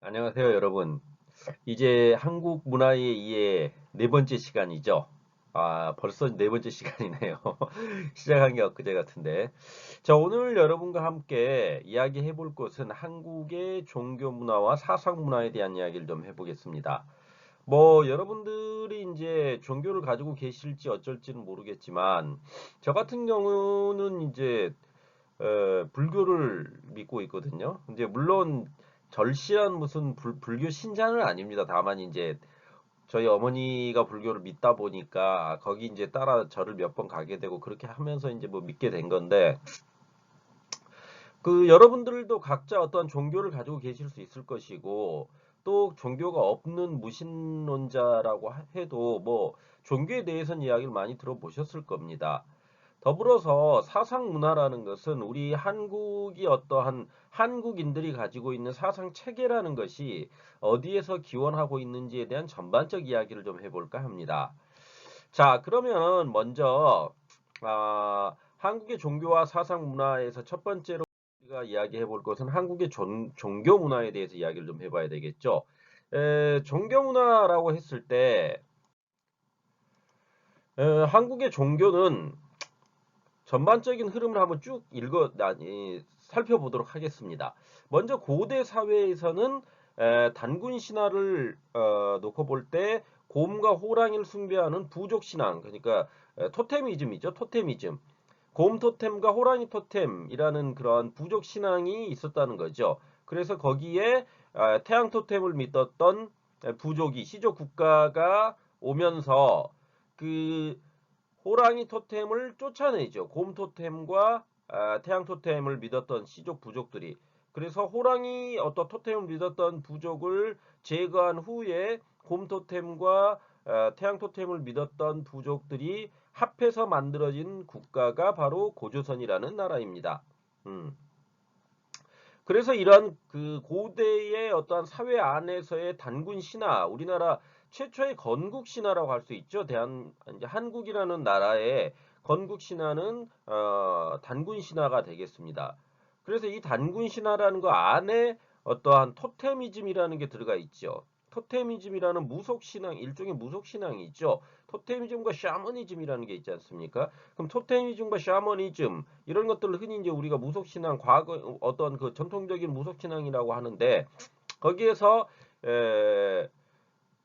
안녕하세요, 여러분. 이제 한국 문화의 이해 네 번째 시간이죠. 벌써 네 번째 시간이네요. 시작한 게 엊그제 같은데. 자, 오늘 여러분과 함께 이야기해 볼 것은 한국의 종교 문화와 사상 문화에 대한 이야기를 좀 해보겠습니다. 여러분들이 이제 종교를 가지고 계실지 어쩔지는 모르겠지만, 저 같은 경우는 이제 불교를 믿고 있거든요. 이제 물론 절실한 무슨 불교 신자는 아닙니다. 다만 이제 저희 어머니가 불교를 믿다 보니까 거기 이제 따라 절을 몇 번 가게 되고 그렇게 하면서 이제 뭐 믿게 된 건데, 그 여러분들도 각자 어떠한 종교를 가지고 계실 수 있을 것이고, 또 종교가 없는 무신론자라고 해도 뭐 종교에 대해서는 이야기를 많이 들어보셨을 겁니다. 더불어서 사상 문화라는 것은 우리 한국이 어떠한 한국인들이 가지고 있는 사상 체계라는 것이 어디에서 기원하고 있는지에 대한 전반적 이야기를 좀 해볼까 합니다. 자, 그러면 먼저 한국의 종교와 사상 문화에서 첫 번째로 우리가 이야기해 볼 것은 한국의 종교 문화에 대해서 이야기를 좀 해봐야 되겠죠. 종교 문화라고 했을 때 한국의 종교는 전반적인 흐름을 한번 쭉 살펴보도록 하겠습니다. 먼저 고대 사회에서는 단군 신화를 놓고 볼 때 곰과 호랑이를 숭배하는 부족 신앙, 그러니까 토테미즘이죠. 토테미즘. 곰 토템과 호랑이 토템이라는 그러한 부족 신앙이 있었다는 거죠. 그래서 거기에 태양 토템을 믿었던 부족이 시족 국가가 오면서 그 호랑이 토템을 쫓아내죠. 곰 토템과 태양 토템을 믿었던 시족 부족들이. 그래서 호랑이 어떤 토템을 믿었던 부족을 제거한 후에 곰 토템과 태양 토템을 믿었던 부족들이 합해서 만들어진 국가가 바로 고조선이라는 나라입니다. 음. 그래서 이런 그 고대의 어떠한 사회 안에서의 단군 신화, 우리나라 최초의 건국 신화라고 할 수 있죠. 이제 한국이라는 나라의 건국 신화는 단군 신화가 되겠습니다. 그래서 이 단군 신화라는 거 안에 어떠한 토테미즘이라는 게 들어가 있죠. 토테미즘이라는 무속 신앙, 일종의 무속 신앙이 있죠. 토테미즘과 샤머니즘이라는 게 있지 않습니까? 그럼 토테미즘과 샤머니즘 이런 것들을 흔히 이제 우리가 무속 신앙, 과거 어떤 그 전통적인 무속 신앙이라고 하는데 거기에서 에,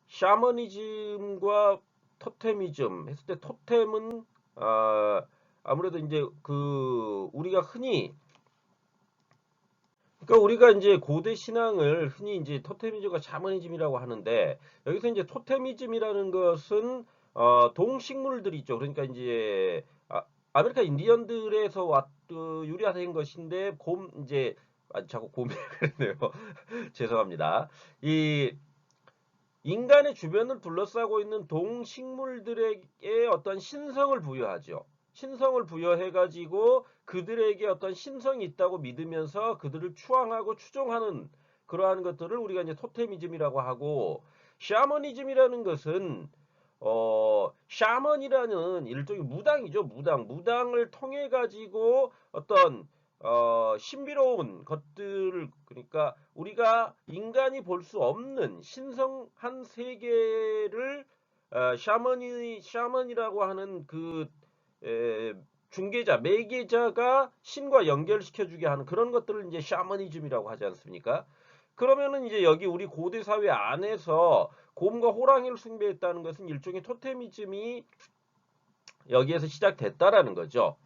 샤머니즘과 토테미즘 했을 때 토템은 아무래도 이제 그 우리가 흔히 그러니까 우리가 이제 고대 신앙을 흔히 이제 토테미즘과 샤머니즘이라고 하는데 여기서 이제 토테미즘이라는 것은 동식물들이 있죠. 그러니까 이제 아메리카 인디언들에서 유래된 것인데 이제 자꾸 곰이 그러네요. 죄송합니다. 이 인간의 주변을 둘러싸고 있는 동식물들에게 어떤 신성을 부여하죠. 신성을 부여해가지고 그들에게 어떤 신성이 있다고 믿으면서 그들을 추앙하고 추종하는 그러한 것들을 우리가 이제 토테미즘이라고 하고, 샤머니즘이라는 것은 샤먼이라는 일종의 무당이죠. 무당을 통해 가지고 어떤 신비로운 것들을, 그러니까 우리가 인간이 볼 수 없는 신성한 세계를 샤먼이라고 하는 그 에, 중개자, 매개자가 신과 연결시켜 주게 하는 그런 것들을 이제 샤머니즘이라고 하지 않습니까? 그러면은 이제 여기 우리 고대 사회 안에서 곰과 호랑이를 숭배했다는 것은 일종의 토테미즘이 여기에서 시작됐다라는 거죠.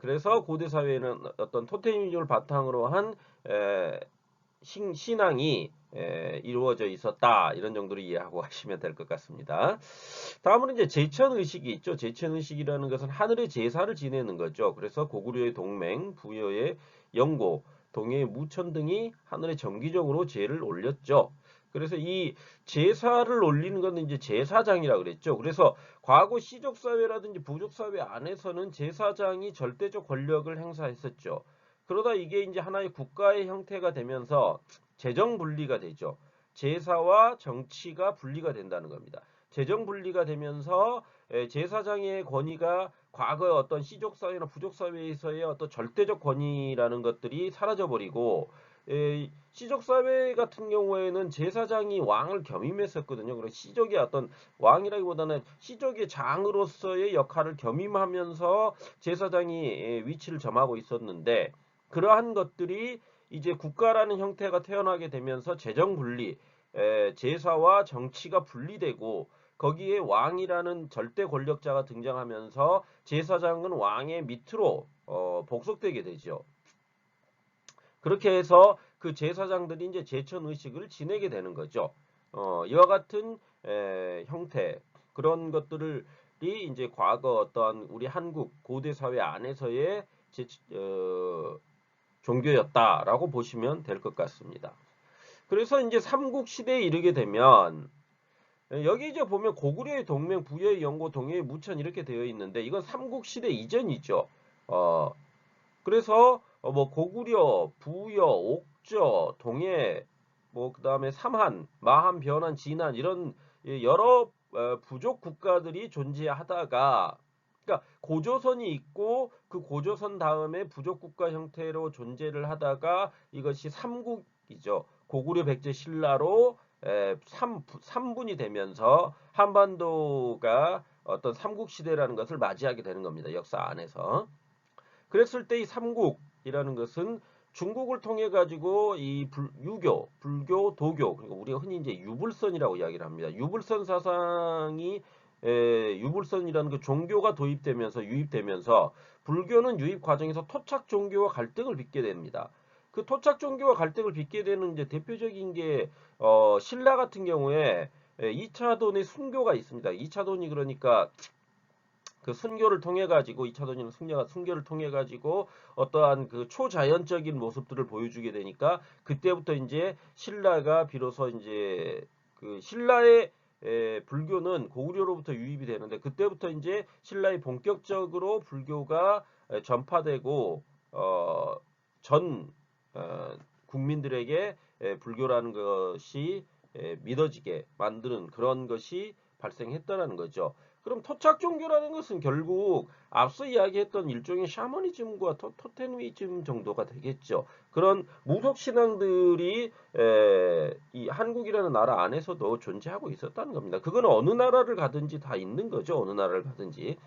그래서 고대 사회에는 어떤 토테미즘을 바탕으로 한 신앙이 이루어져 있었다. 이런 정도로 이해하고 가시면 될 것 같습니다. 다음으로 이제 제천 의식이 있죠. 제천 의식이라는 것은 하늘의 제사를 지내는 거죠. 그래서 고구려의 동맹, 부여의 영고, 동해의 무천 등이 하늘에 정기적으로 제를 올렸죠. 그래서 이 제사를 올리는 것은 이제 제사장이라 그랬죠. 그래서 과거 시족 사회라든지 부족 사회 안에서는 제사장이 절대적 권력을 행사했었죠. 그러다 이게 이제 하나의 국가의 형태가 되면서 재정 분리가 되죠. 제사와 정치가 분리가 된다는 겁니다. 재정 분리가 되면서 제사장의 권위가 과거의 어떤 시족 사회나 부족 사회에서의 어떤 절대적 권위라는 것들이 사라져 버리고 시족 사회 같은 경우에는 제사장이 왕을 겸임했었거든요. 그래서 시족의 어떤 왕이라기보다는 시족의 장으로서의 역할을 겸임하면서 제사장이 위치를 점하고 있었는데, 그러한 것들이 이제 국가라는 형태가 태어나게 되면서 재정 분리, 제사와 정치가 분리되고 거기에 왕이라는 절대 권력자가 등장하면서 제사장은 왕의 밑으로 복속되게 되죠. 그렇게 해서 그 제사장들이 이제 제천 의식을 지내게 되는 거죠. 이와 같은 형태, 그런 것들이 이제 과거 어떤 우리 한국 고대 사회 안에서의 종교였다라고 보시면 될 것 같습니다. 그래서 이제 삼국 시대에 이르게 되면, 여기 이제 보면 고구려의 동맹, 부여의 영고, 동해의 무천 이렇게 되어 있는데, 이건 삼국 시대 이전이죠. 어, 그래서 뭐 고구려, 부여, 옥저, 동해, 뭐 그다음에 삼한, 마한, 변한, 진한 이런 여러 부족 국가들이 존재하다가, 그러니까 고조선이 있고 그 고조선 다음에 부족 국가 형태로 존재를 하다가 이것이 삼국이죠. 고구려, 백제, 신라로 삼분이 되면서 한반도가 어떤 삼국 시대라는 것을 맞이하게 되는 겁니다. 역사 안에서. 그랬을 때 이 삼국이라는 것은 중국을 통해 가지고 이 유교, 불교, 도교, 그러니까 우리가 흔히 이제 유불선이라고 이야기를 합니다. 유불선 사상이 유불선이라는 그 종교가 도입되면서 유입되면서 불교는 유입 과정에서 토착 종교와 갈등을 빚게 됩니다. 그 토착 종교와 갈등을 빚게 되는 이제 대표적인 게 신라 같은 경우에 2차돈의 순교가 있습니다. 2차돈이 그러니까 그 순교를 통해 가지고 2차전지는 순교를 통해 가지고 어떠한 그 초자연적인 모습들을 보여주게 되니까 그때부터 이제 신라가 비로소 이제 그 신라의 불교는 고구려로부터 유입이 되는데, 그때부터 이제 신라의 본격적으로 불교가 전파되고 전 국민들에게 불교라는 것이 믿어지게 만드는 그런 것이 발생했다라는 거죠. 그럼 토착 종교라는 것은 결국 앞서 이야기했던 일종의 샤머니즘과 토테미즘 정도가 되겠죠. 그런 무속 신앙들이 이 한국이라는 나라 안에서도 존재하고 있었다는 겁니다. 그건 어느 나라를 가든지 다 있는 거죠. 어느 나라를 가든지.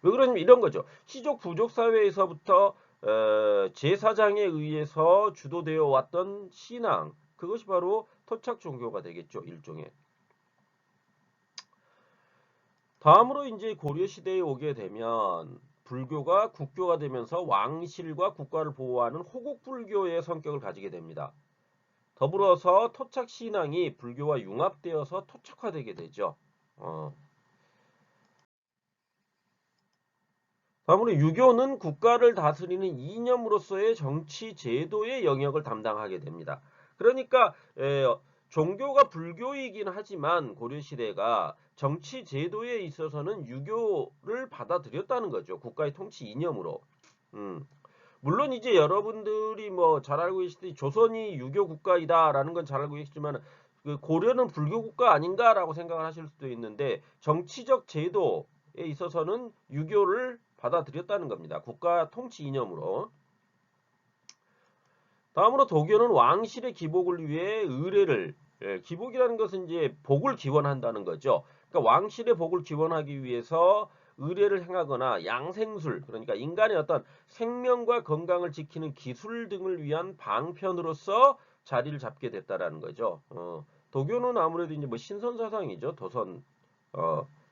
왜 그러냐면 이런 거죠. 시족 부족 사회에서부터 제사장에 의해서 주도되어 왔던 신앙, 그것이 바로 토착 종교가 되겠죠. 일종의. 다음으로 이제 고려 시대에 오게 되면 불교가 국교가 되면서 왕실과 국가를 보호하는 호국불교의 성격을 가지게 됩니다. 더불어서 토착 신앙이 불교와 융합되어서 토착화되게 되죠. 다음으로 유교는 국가를 다스리는 이념으로서의 정치 제도의 영역을 담당하게 됩니다. 그러니까 종교가 불교이긴 하지만 고려시대가 정치 제도에 있어서는 유교를 받아들였다는 거죠. 국가의 통치 이념으로. 음. 물론 이제 여러분들이 뭐 잘 알고 계시듯이 조선이 유교 국가이다라는 건 잘 알고 계시지만, 그 고려는 불교 국가 아닌가라고 생각을 하실 수도 있는데, 정치적 제도에 있어서는 유교를 받아들였다는 겁니다. 국가 통치 이념으로. 다음으로 도교는 왕실의 기복을 위해 의례를, 기복이라는 것은 이제 복을 기원한다는 거죠. 그러니까 왕실의 복을 기원하기 위해서 의례를 행하거나 양생술, 그러니까 인간의 어떤 생명과 건강을 지키는 기술 등을 위한 방편으로서 자리를 잡게 됐다라는 거죠. 도교는 아무래도 이제 뭐 신선 사상이죠.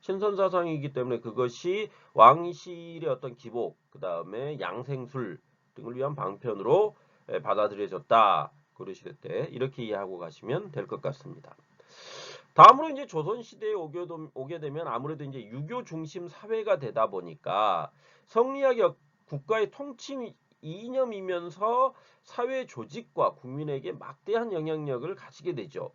신선 사상이기 때문에 그것이 왕실의 어떤 기복, 그 다음에 양생술 등을 위한 방편으로 받아들여졌다. 고려시대 때 이렇게 이해하고 가시면 될 것 같습니다. 다음으로 이제 조선시대에 오게 되면 아무래도 이제 유교 중심 사회가 되다 보니까 성리학 국가의 통치 이념이면서 사회 조직과 국민에게 막대한 영향력을 가지게 되죠.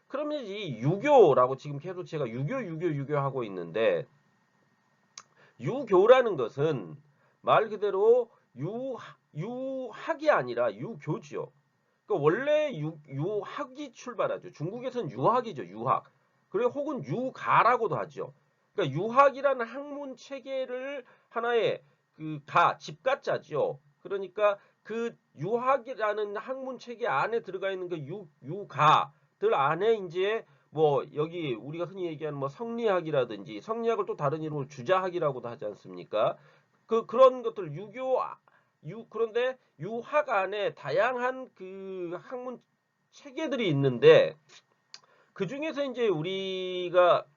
그러면 이 유교라고 지금 계속 제가 유교 하고 있는데, 유교라는 것은 말 그대로 유학이 아니라 유교지요. 그러니까 원래 유학이 출발하죠. 중국에서는 유학이죠. 유학. 그리고 혹은 유가라고도 하죠. 그러니까 유학이라는 학문 체계를 하나의 집가자죠. 그러니까 그 유학이라는 학문 체계 안에 들어가 있는 그 유가들 안에 이제 뭐 여기 우리가 흔히 얘기하는 뭐 성리학이라든지 성리학을 또 다른 이름으로 주자학이라고도 하지 않습니까? 그런 것들 그런데 유학 안에 다양한 그 학문 체계들이 있는데 그 중에서 이제 우리가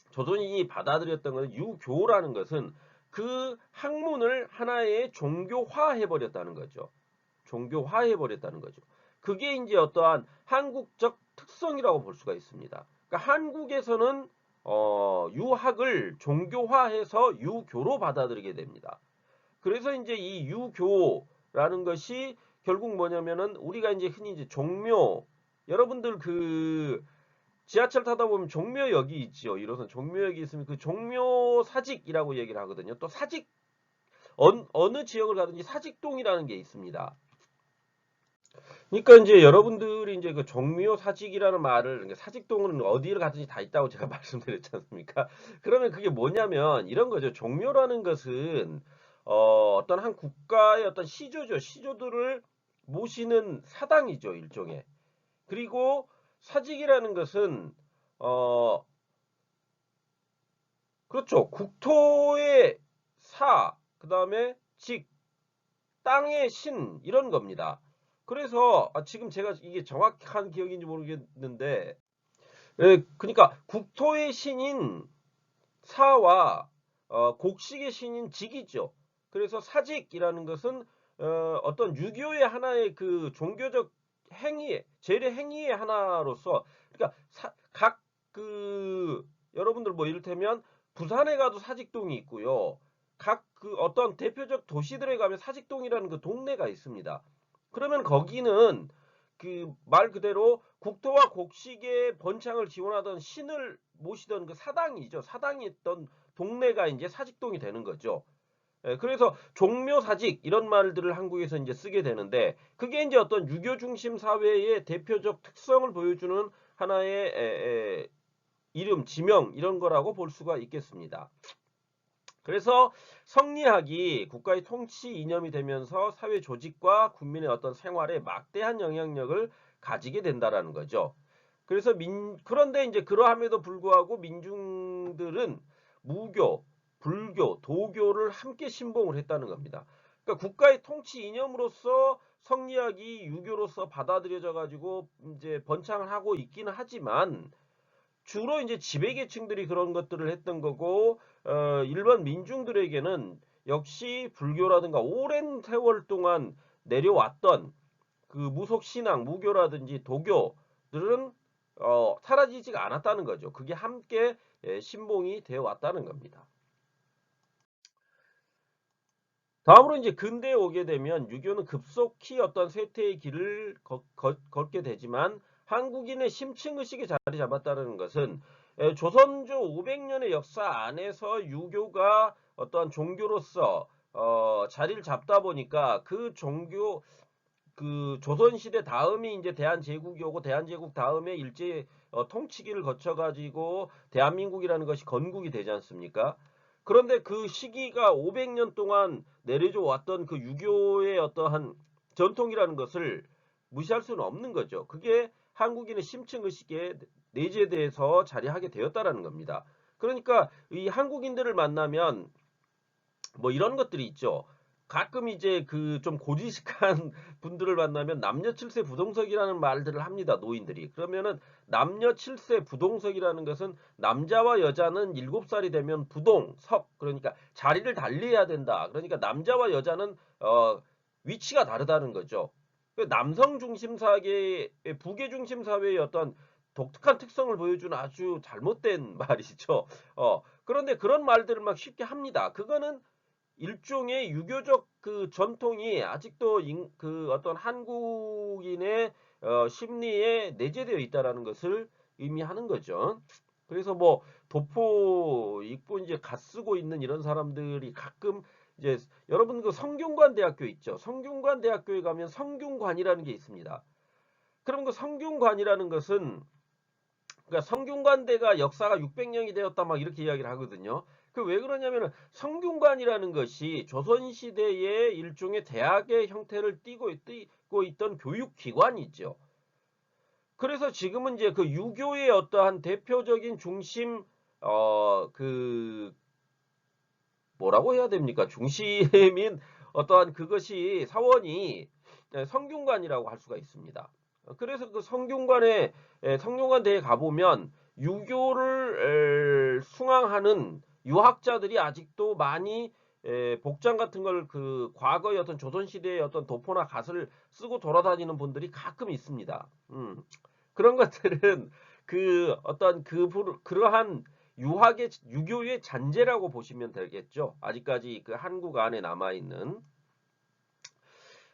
조선인이 받아들였던 것은 유교라는 것은 그 학문을 하나의 종교화해 버렸다는 거죠. 종교화해 버렸다는 거죠. 그게 이제 어떠한 한국적 특성이라고 볼 수가 있습니다. 그러니까 한국에서는 유학을 종교화해서 유교로 받아들이게 됩니다. 그래서 이제 이 유교라는 것이 결국 뭐냐면은 우리가 이제 흔히 이제 종묘 여러분들 그 지하철 타다 보면 종묘역이 있죠. 1호선 종묘역이 있으면 그 종묘 사직이라고 얘기를 하거든요. 또 사직 어느 지역을 가든지 사직동이라는 게 있습니다. 그러니까 이제 여러분들이 이제 그 종묘 사직이라는 말을 그러니까 사직동은 어디를 가든지 다 있다고 제가 말씀드렸지 않습니까? 그러면 그게 뭐냐면 이런 거죠. 종묘라는 것은 어떤 한 국가의 어떤 시조죠. 시조들을 모시는 사당이죠, 일종의. 그리고 사직이라는 것은 어 그렇죠. 국토의 사, 그다음에 직, 땅의 신 이런 겁니다. 그래서 지금 제가 이게 정확한 기억인지 모르겠는데 그러니까 국토의 신인 사와 곡식의 신인 직이죠. 그래서 사직이라는 것은 어떤 유교의 하나의 그 종교적 행위, 재래 행위의 하나로서 그러니까 각 그 여러분들 뭐 이를테면 부산에 가도 사직동이 있고요. 각 그 어떤 대표적 도시들에 가면 사직동이라는 그 동네가 있습니다. 그러면 거기는 그 말 그대로 국토와 곡식의 번창을 지원하던 신을 모시던 그 사당이죠. 사당이 있던 동네가 이제 사직동이 되는 거죠. 그래서 종묘사직 이런 말들을 한국에서 이제 쓰게 되는데 그게 이제 어떤 유교 중심 사회의 대표적 특성을 보여주는 하나의 이름, 지명 이런 거라고 볼 수가 있겠습니다. 그래서 성리학이 국가의 통치 이념이 되면서 사회 조직과 국민의 어떤 생활에 막대한 영향력을 가지게 된다라는 거죠. 그래서 그런데 이제 그러함에도 불구하고 민중들은 무교, 불교, 도교를 함께 신봉을 했다는 겁니다. 그러니까 국가의 통치 이념으로서 성리학이 유교로서 받아들여져 가지고 이제 번창을 하고 있기는 하지만 주로 이제 지배계층들이 그런 것들을 했던 거고 일반 민중들에게는 역시 불교라든가 오랜 세월 동안 내려왔던 그 무속 신앙, 무교라든지 도교들은 사라지지가 않았다는 거죠. 그게 함께 신봉이 되어 왔다는 겁니다. 다음으로 이제 근대에 오게 되면 유교는 급속히 어떤 쇠퇴의 길을 걷게 되지만 한국인의 심층의식이 자리 잡았다는 것은 조선조 500년의 역사 안에서 유교가 어떠한 종교로서 자리를 잡다 보니까 그 종교 그 조선시대 다음이 이제 대한제국이 오고 대한제국 다음에 일제 통치기를 거쳐가지고 대한민국이라는 것이 건국이 되지 않습니까? 그런데 그 시기가 500년 동안 내려져 왔던 그 유교의 어떠한 전통이라는 것을 무시할 수는 없는 거죠. 그게 한국인의 심층의식에 내재돼서 자리하게 되었다라는 겁니다. 그러니까 이 한국인들을 만나면 뭐 이런 것들이 있죠. 가끔 이제 그 좀 고지식한 분들을 만나면 남녀 칠세 부동석이라는 말들을 합니다. 노인들이. 그러면은 남녀 칠세 부동석이라는 것은 남자와 여자는 7살이 되면 부동석 그러니까 자리를 달리해야 된다. 그러니까 남자와 여자는 위치가 다르다는 거죠. 그 남성 중심 사회의 부계 중심 사회의 어떤 독특한 특성을 보여주는 아주 잘못된 말이죠. 그런데 그런 말들을 막 쉽게 합니다. 그거는 일종의 유교적 그 전통이 아직도 그 어떤 한국인의 심리에 내재되어 있다라는 것을 의미하는 거죠. 그래서 뭐 도포 입고 이제 갓 쓰고 있는 이런 사람들이 가끔 이제 여러분 그 성균관 대학교 있죠. 성균관 대학교에 가면 성균관이라는 게 있습니다. 그럼 그 성균관이라는 것은 그러니까 성균관대가 역사가 600년이 되었다 막 이렇게 이야기를 하거든요. 그 왜 그러냐면은 성균관이라는 것이 조선시대의 일종의 대학의 형태를 띠고 있던 교육기관이죠. 그래서 지금은 이제 그 유교의 어떠한 대표적인 중심, 그, 뭐라고 해야 됩니까? 중심인 어떠한 그것이 사원이 성균관이라고 할 수가 있습니다. 그래서 그 성균관대에 가보면 유교를 숭앙하는 유학자들이 아직도 많이 복장 같은 걸 그 과거의 어떤 조선시대의 어떤 도포나 갓을 쓰고 돌아다니는 분들이 가끔 있습니다. 그런 것들은 그 어떤 그러한 유교의 잔재라고 보시면 되겠죠. 아직까지 그 한국 안에 남아있는.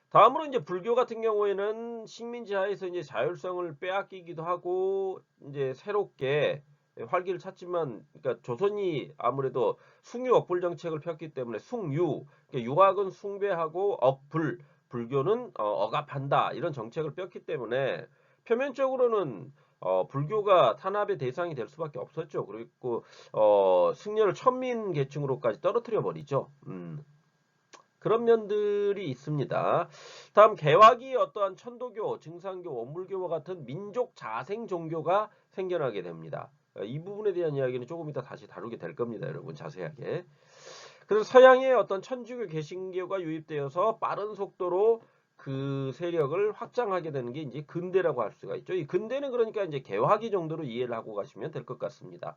다음으로 이제 불교 같은 경우에는 식민지 하에서 이제 자율성을 빼앗기기도 하고 이제 새롭게 활기를 찾지만, 그러니까 조선이 아무래도 숭유 억불 정책을 폈기 때문에 숭유, 그러니까 유학은 숭배하고 불교는 억압한다 이런 정책을 폈기 때문에 표면적으로는 불교가 탄압의 대상이 될 수밖에 없었죠. 그리고 승려를 천민 계층으로까지 떨어뜨려 버리죠. 그런 면들이 있습니다. 다음 개화기 어떠한 천도교, 증산교, 원불교와 같은 민족 자생 종교가 생겨나게 됩니다. 이 부분에 대한 이야기는 조금 이따 다시 다루게 될 겁니다, 여러분 자세하게. 그래서 서양의 어떤 천주교 개신교가 유입되어서 빠른 속도로 그 세력을 확장하게 되는 게 이제 근대라고 할 수가 있죠. 이 근대는 그러니까 이제 개화기 정도로 이해를 하고 가시면 될 것 같습니다.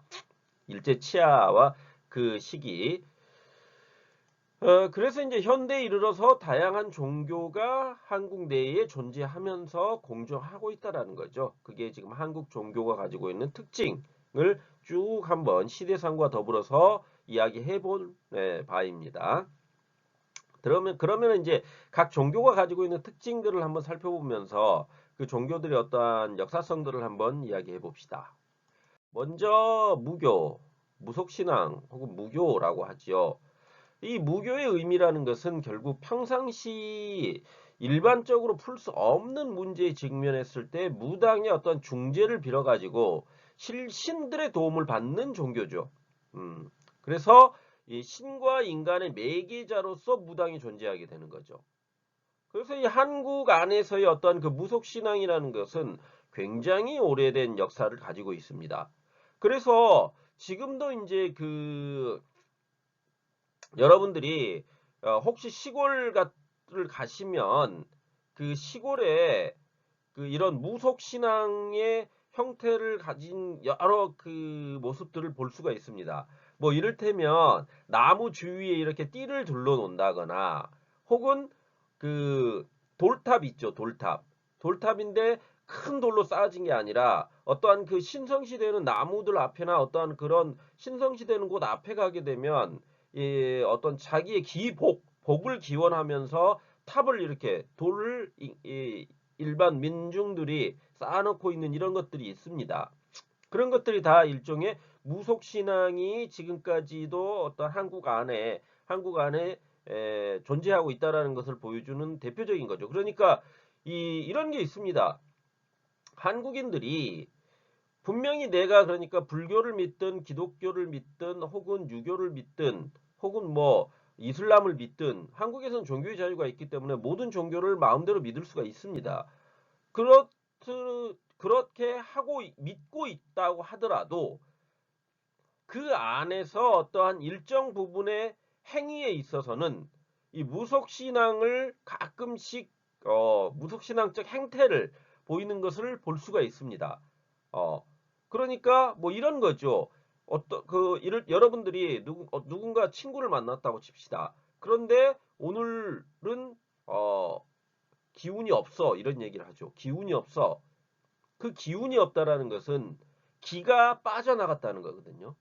일제 치하와 그 시기. 그래서 이제 현대에 이르러서 다양한 종교가 한국 내에 존재하면서 공존하고 있다라는 거죠. 그게 지금 한국 종교가 가지고 있는 특징을 쭉 한번 시대상과 더불어서 이야기해 본 바입니다. 그러면 이제 각 종교가 가지고 있는 특징들을 한번 살펴보면서 그 종교들의 어떠한 역사성들을 한번 이야기해 봅시다. 먼저 무교, 무속신앙 혹은 무교라고 하지요. 이 무교의 의미라는 것은 결국 평상시 일반적으로 풀 수 없는 문제에 직면했을 때 무당의 어떤 중재를 빌어가지고 신들의 도움을 받는 종교죠. 그래서 이 신과 인간의 매개자로서 무당이 존재하게 되는 거죠. 그래서 이 한국 안에서의 어떤 그 무속신앙이라는 것은 굉장히 오래된 역사를 가지고 있습니다. 그래서 지금도 이제 그 여러분들이 혹시 시골을 가시면 그 시골에 그 이런 무속 신앙의 형태를 가진 여러 그 모습들을 볼 수가 있습니다. 뭐 이를테면 나무 주위에 이렇게 띠를 둘러 놓는다거나 혹은 그 돌탑 있죠, 돌탑. 돌탑인데 큰 돌로 쌓아진 게 아니라 어떠한 그 신성시대는 나무들 앞에나 어떠한 그런 신성시대는 곳 앞에 가게 되면 어떤 자기의 복을 기원하면서 탑을 이렇게 돌을 일반 민중들이 쌓아놓고 있는 이런 것들이 있습니다. 그런 것들이 다 일종의 무속신앙이 지금까지도 어떤 한국 안에 존재하고 있다라는 것을 보여주는 대표적인 거죠. 그러니까 이런 게 있습니다. 한국인들이 분명히 내가 그러니까 불교를 믿든 기독교를 믿든 혹은 유교를 믿든 혹은 뭐 이슬람을 믿든 한국에서는 종교의 자유가 있기 때문에 모든 종교를 마음대로 믿을 수가 있습니다. 그렇게 하고 믿고 있다고 하더라도 그 안에서 어떠한 일정 부분의 행위에 있어서는 이 무속신앙을 가끔씩 무속신앙적 행태를 보이는 것을 볼 수가 있습니다. 그러니까 뭐 이런 거죠. 여러분들이 누군가 친구를 만났다고 칩시다. 그런데 오늘은 기운이 없어 이런 얘기를 하죠. 기운이 없어. 그 기운이 없다라는 것은 기가 빠져나갔다는 거거든요.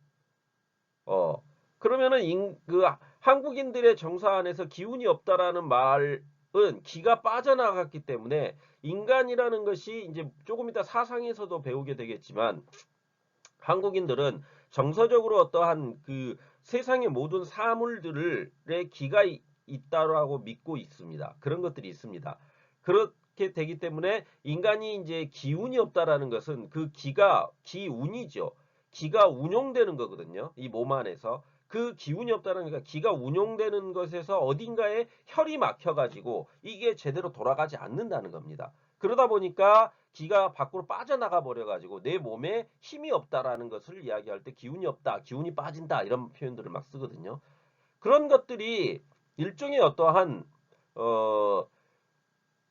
그러면은 그 한국인들의 정서 안에서 기운이 없다라는 말은 기가 빠져나갔기 때문에 인간이라는 것이 이제 조금 이따 사상에서도 배우게 되겠지만 한국인들은 정서적으로 어떠한 그 세상의 모든 사물들의 기가 있다라고 믿고 있습니다. 그런 것들이 있습니다. 그렇게 되기 때문에 인간이 이제 기운이 없다라는 것은 그 기운이죠. 기가 운용되는 거거든요. 이 몸 안에서. 그 기운이 없다는 게 기가 운용되는 것에서 어딘가에 혈이 막혀가지고 이게 제대로 돌아가지 않는다는 겁니다. 그러다 보니까 기가 밖으로 빠져나가 버려가지고 내 몸에 힘이 없다라는 것을 이야기할 때 기운이 없다, 기운이 빠진다 이런 표현들을 막 쓰거든요. 그런 것들이 일종의 어떠한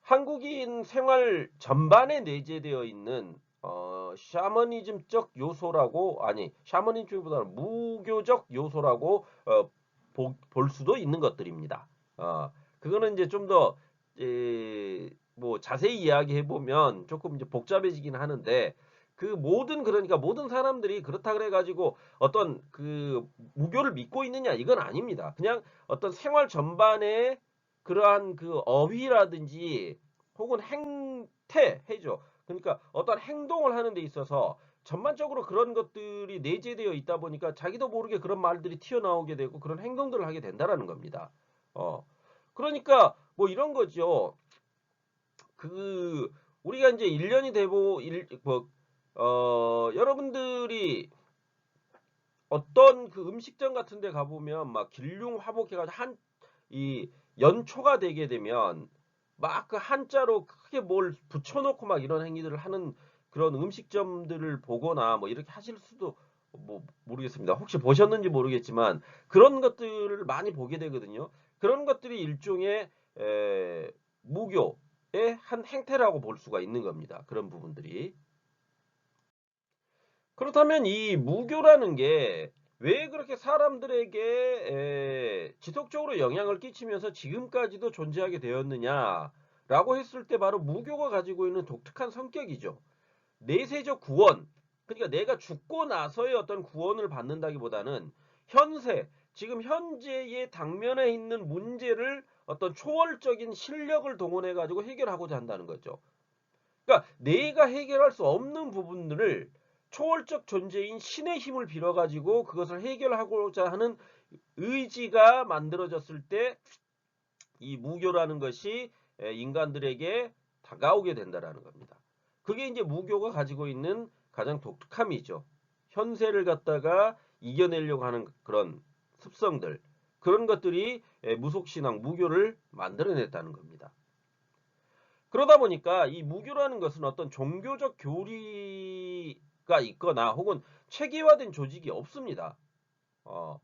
한국인 생활 전반에 내재되어 있는 샤머니즘적 요소라고 아니 샤머니즘보다는 무교적 요소라고 볼 수도 있는 것들입니다. 그거는 이제 좀 더 뭐 자세히 이야기해 보면 조금 이제 복잡해지긴 하는데 그 모든 그러니까 모든 사람들이 그렇다 그래 가지고 어떤 그 무교를 믿고 있느냐 이건 아닙니다. 그냥 어떤 생활 전반에 그러한 그 어휘라든지 혹은 행태해죠. 그러니까 어떤 행동을 하는 데 있어서 전반적으로 그런 것들이 내재되어 있다 보니까 자기도 모르게 그런 말들이 튀어나오게 되고 그런 행동들을 하게 된다라는 겁니다. 그러니까 뭐 이런 거죠. 그 우리가 이제 1년이 되고 여러분들이 어떤 그 음식점 같은 데 가보면 막 길흉 화복해가지고 이 연초가 되게 되면 막 그 한자로 크게 뭘 붙여놓고 막 이런 행위들을 하는 그런 음식점들을 보거나 뭐 이렇게 하실 수도 뭐 모르겠습니다. 혹시 보셨는지 모르겠지만 그런 것들을 많이 보게 되거든요. 그런 것들이 일종의 무교의 한 행태라고 볼 수가 있는 겁니다. 그런 부분들이. 그렇다면 이 무교라는 게 왜 그렇게 사람들에게 지속적으로 영향을 끼치면서 지금까지도 존재하게 되었느냐라고 했을 때 바로 무교가 가지고 있는 독특한 성격이죠. 내세적 구원, 그러니까 내가 죽고 나서의 어떤 구원을 받는다기보다는 현세, 지금 현재의 당면에 있는 문제를 어떤 초월적인 실력을 동원해 가지고 해결하고자 한다는 거죠. 그러니까 내가 해결할 수 없는 부분들을 초월적 존재인 신의 힘을 빌어가지고 그것을 해결하고자 하는 의지가 만들어졌을 때 이 무교라는 것이 인간들에게 다가오게 된다라는 겁니다. 그게 이제 무교가 가지고 있는 가장 독특함이죠. 현세를 갖다가 이겨내려고 하는 그런 습성들, 그런 것들이 무속신앙, 무교를 만들어냈다는 겁니다. 그러다 보니까 이 무교라는 것은 어떤 종교적 교리가 있거나 혹은 체계화된 조직이 없습니다. 어,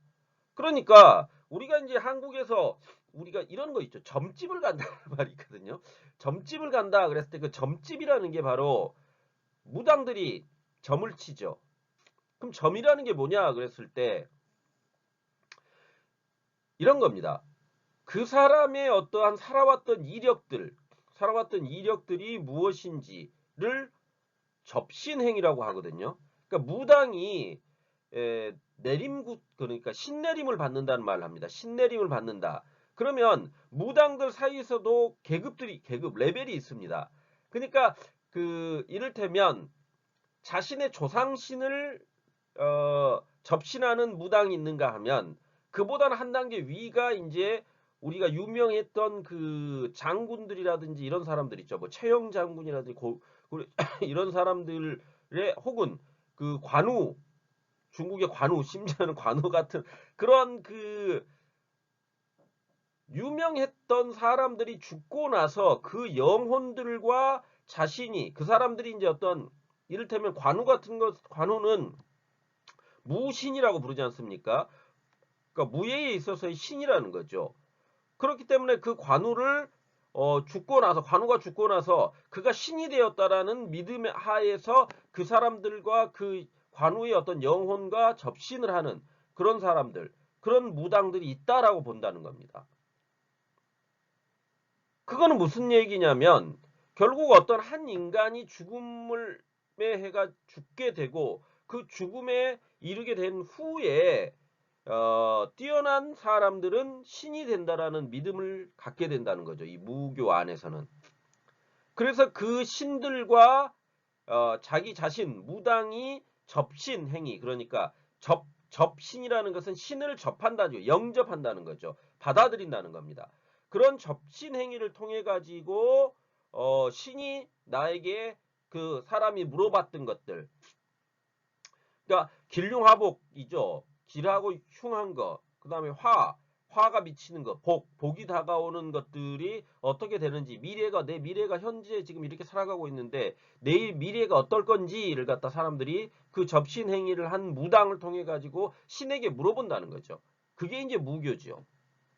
그러니까 우리가 이제 한국에서 우리가 이런 거 있죠. 점집을 간다는 말이 있거든요. 점집을 간다 그랬을 때 그 점집이라는 게 바로 무당들이 점을 치죠. 그럼 점이라는 게 뭐냐 그랬을 때 이런 겁니다. 그 사람의 어떠한 살아왔던 이력들이 무엇인지를 접신행위라고 하거든요. 그러니까 무당이 내림굿 그러니까 신내림을 받는다는 말을 합니다. 신내림을 받는다. 그러면 무당들 사이에서도 계급 레벨이 있습니다. 그러니까 그 이를테면 자신의 조상신을 접신하는 무당이 있는가 하면 그보다는 한 단계 위가 이제 우리가 유명했던 그 장군들이라든지 이런 사람들 있죠. 뭐 최영 장군이라든지 이런 사람들의 혹은 그 관우 중국의 관우 심지어는 관우 같은 그런 그 유명했던 사람들이 죽고 나서 그 영혼들과 자신이 그 사람들이 이제 어떤 이를테면 관우 같은 것 관우는 무신이라고 부르지 않습니까? 그러니까 무예에 있어서의 신이라는 거죠. 그렇기 때문에 그 관우를 관우가 죽고 나서 그가 신이 되었다라는 믿음 하에서 그 사람들과 그 관우의 어떤 영혼과 접신을 하는 그런 사람들, 그런 무당들이 있다라고 본다는 겁니다. 그거는 무슨 얘기냐면 결국 어떤 한 인간이 죽음을 해가 죽게 되고 그 죽음에 이르게 된 후에 뛰어난 사람들은 신이 된다라는 믿음을 갖게 된다는 거죠. 이 무교 안에서는. 그래서 그 신들과 자기 자신 무당이 접신 행위 그러니까 접신이라는 것은 신을 접한다죠. 영접한다는 거죠. 받아들인다는 겁니다. 그런 접신 행위를 통해 가지고 신이 나에게 그 사람이 물어봤던 것들 그러니까 길흉화복이죠. 길하고 흉한 거, 그 다음에 화가 미치는 거, 복이 다가오는 것들이 어떻게 되는지, 내 미래가 현재 지금 이렇게 살아가고 있는데 내일 미래가 어떨 건지를 갖다 사람들이 그 접신 행위를 한 무당을 통해 가지고 신에게 물어본다는 거죠. 그게 이제 무교죠.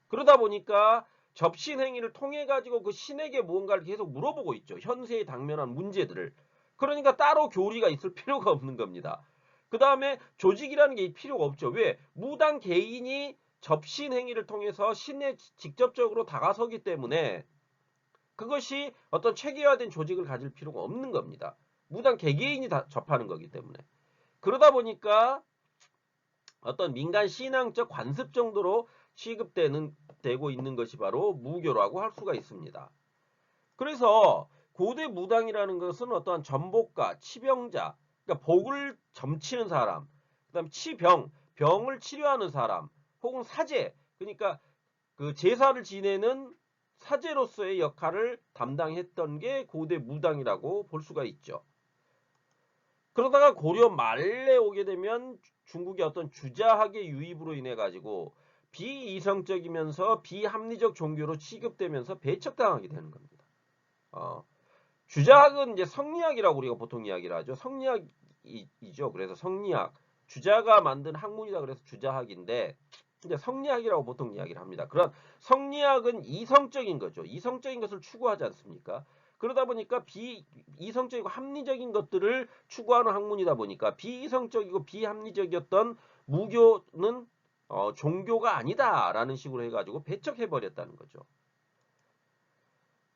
그러다 보니까 접신 행위를 통해 가지고 그 신에게 무언가를 계속 물어보고 있죠. 현세에 당면한 문제들을. 그러니까 따로 교리가 있을 필요가 없는 겁니다. 그 다음에 조직이라는 게 필요가 없죠. 왜? 무당 개인이 접신 행위를 통해서 신에 직접적으로 다가서기 때문에 그것이 어떤 체계화된 조직을 가질 필요가 없는 겁니다. 무당 개개인이 다 접하는 거기 때문에. 그러다 보니까 어떤 민간 신앙적 관습 정도로 되고 있는 것이 바로 무교라고 할 수가 있습니다. 그래서 고대 무당이라는 것은 어떠한 전복가, 치병자, 그러니까 복을 점치는 사람, 그다음 병을 치료하는 사람, 혹은 사제, 그러니까 그 제사를 지내는 사제로서의 역할을 담당했던 게 고대 무당이라고 볼 수가 있죠. 그러다가 고려 말에 오게 되면 중국의 어떤 주자학의 유입으로 인해 가지고 비이성적이면서 비합리적 종교로 취급되면서 배척당하게 되는 겁니다. 주자학은 이제 성리학이라고 우리가 보통 이야기를 하죠. 성리학이죠. 그래서 성리학. 주자가 만든 학문이다 그래서 주자학인데 이제 성리학이라고 보통 이야기를 합니다. 그런 성리학은 이성적인 거죠. 이성적인 것을 추구하지 않습니까? 그러다 보니까 비이성적이고 합리적인 것들을 추구하는 학문이다 보니까 비이성적이고 비합리적이었던 무교는 종교가 아니다라는 식으로 해가지고 배척해버렸다는 거죠.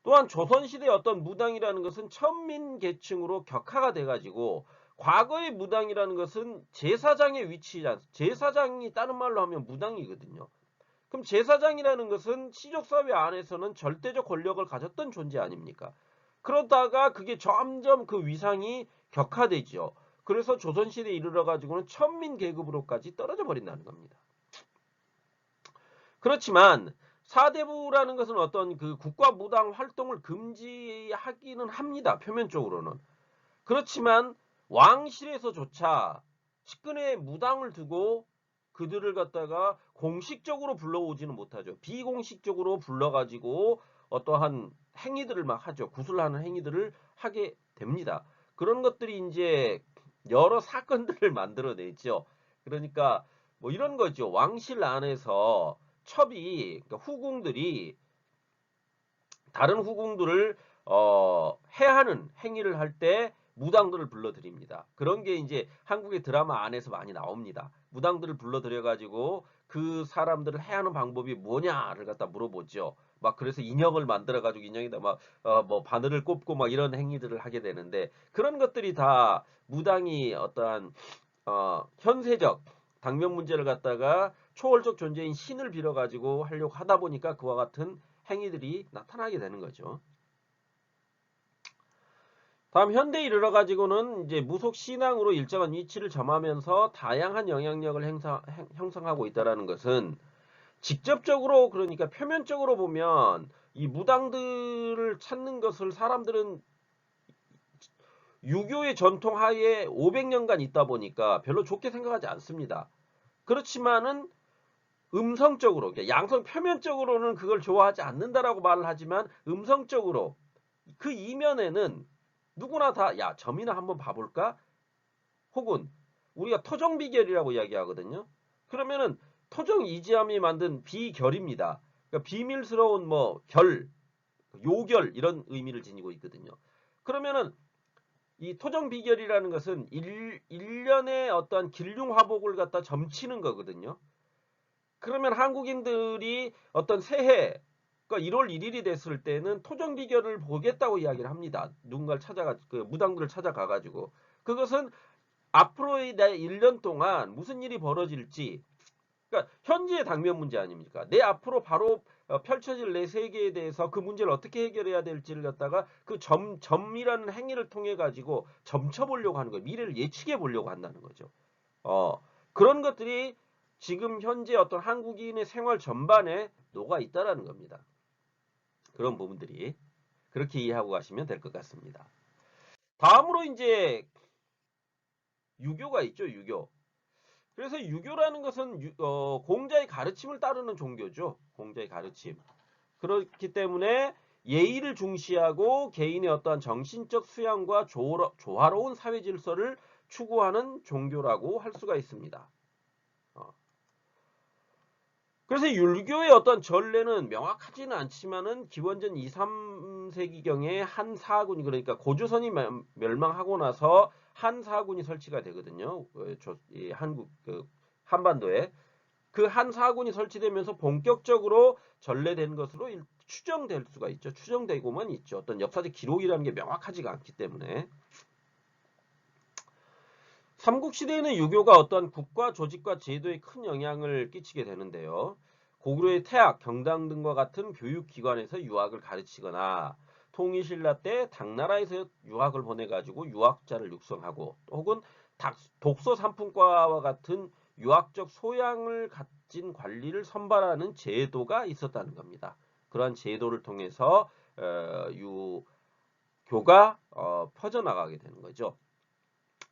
또한 조선시대의 어떤 무당이라는 것은 천민계층으로 격화가 돼가지고 과거의 무당이라는 것은 제사장의 제사장이 다른 말로 하면 무당이거든요. 그럼 제사장이라는 것은 시족사회 안에서는 절대적 권력을 가졌던 존재 아닙니까? 그러다가 그게 점점 그 위상이 격화되죠. 그래서 조선시대에 이르러 가지고는 천민계급으로까지 떨어져 버린다는 겁니다. 그렇지만 사대부라는 것은 어떤 그 국가 무당 활동을 금지하기는 합니다. 표면적으로는. 그렇지만 왕실에서조차 측근에 무당을 두고 그들을 갖다가 공식적으로 불러오지는 못하죠. 비공식적으로 불러가지고 어떠한 행위들을 막 하죠. 구슬하는 행위들을 하게 됩니다. 그런 것들이 이제 여러 사건들을 만들어내죠. 그러니까 뭐 이런 거죠. 왕실 안에서 그러니까 후궁들이 다른 후궁들을 해하는 행위를 할 때 무당들을 불러들입니다. 그런 게 이제 한국의 드라마 안에서 많이 나옵니다. 무당들을 불러들여가지고 그 사람들을 해하는 방법이 뭐냐를 갖다 물어보죠. 막 그래서 인형을 만들어가지고 인형에다 막 뭐 바늘을 꼽고 막 이런 행위들을 하게 되는데 그런 것들이 다 무당이 어떠한 현세적 당면 문제를 갖다가 초월적 존재인 신을 빌어가지고 하려고 하다 보니까 그와 같은 행위들이 나타나게 되는 거죠. 다음 현대에 이르러 가지고는 이제 무속 신앙으로 일정한 위치를 점하면서 다양한 영향력을 형성하고 있다라는 것은 직접적으로 그러니까 표면적으로 보면 이 무당들을 찾는 것을 사람들은 유교의 전통 하에 500년간 있다 보니까 별로 좋게 생각하지 않습니다. 그렇지만은 음성적으로, 양성 표면적으로는 그걸 좋아하지 않는다라고 말을 하지만 음성적으로 그 이면에는 누구나 다 야, 점이나 한번 봐볼까? 혹은 우리가 토정비결이라고 이야기하거든요. 그러면은 토정 이지함이 만든 비결입니다. 그러니까 비밀스러운 뭐 요결 이런 의미를 지니고 있거든요. 그러면은 이 토정비결이라는 것은 일련의 어떠한 길흉화복을 갖다 점치는 거거든요. 그러면 한국인들이 어떤 새해, 그러니까 1월 1일이 됐을 때는 토정비결을 보겠다고 이야기를 합니다. 누군가를 그 무당들을 찾아가가지고. 그것은 앞으로의 내 1년 동안 무슨 일이 벌어질지, 그러니까 현재의 당면 문제 아닙니까? 내 앞으로 바로 펼쳐질 내 세계에 대해서 그 문제를 어떻게 해결해야 될지를 갖다가 그 점이라는 행위를 통해 가지고 점쳐보려고 하는 거예요. 미래를 예측해 보려고 한다는 거죠. 그런 것들이 지금 현재 어떤 한국인의 생활 전반에 녹아 있다라는 겁니다. 그런 부분들이 그렇게 이해하고 가시면 될 것 같습니다. 다음으로 이제 유교가 있죠, 유교. 그래서 유교라는 것은 공자의 가르침을 따르는 종교죠. 공자의 가르침. 그렇기 때문에 예의를 중시하고 개인의 어떠한 정신적 수양과 조화로운 사회 질서를 추구하는 종교라고 할 수가 있습니다. 그래서 율교의 어떤 전례는 명확하지는 않지만은 기원전 2, 3세기경에 한 사군이, 그러니까 고조선이 멸망하고 나서 한 사군이 설치가 되거든요. 이 한국 한반도에 그 한 사군이 설치되면서 본격적으로 전래된 것으로 추정될 수가 있죠. 추정되고만 있죠. 어떤 역사적 기록이라는 게 명확하지가 않기 때문에. 삼국시대에는 유교가 어떤 국가 조직과 제도에 큰 영향을 끼치게 되는데요. 고구려의 태학, 경당 등과 같은 교육기관에서 유학을 가르치거나 통일신라 때 당나라에서 유학을 보내가지고 유학자를 육성하고 혹은 독서 삼품과와 같은 유학적 소양을 가진 관리를 선발하는 제도가 있었다는 겁니다. 그러한 제도를 통해서 유교가 퍼져나가게 되는 거죠.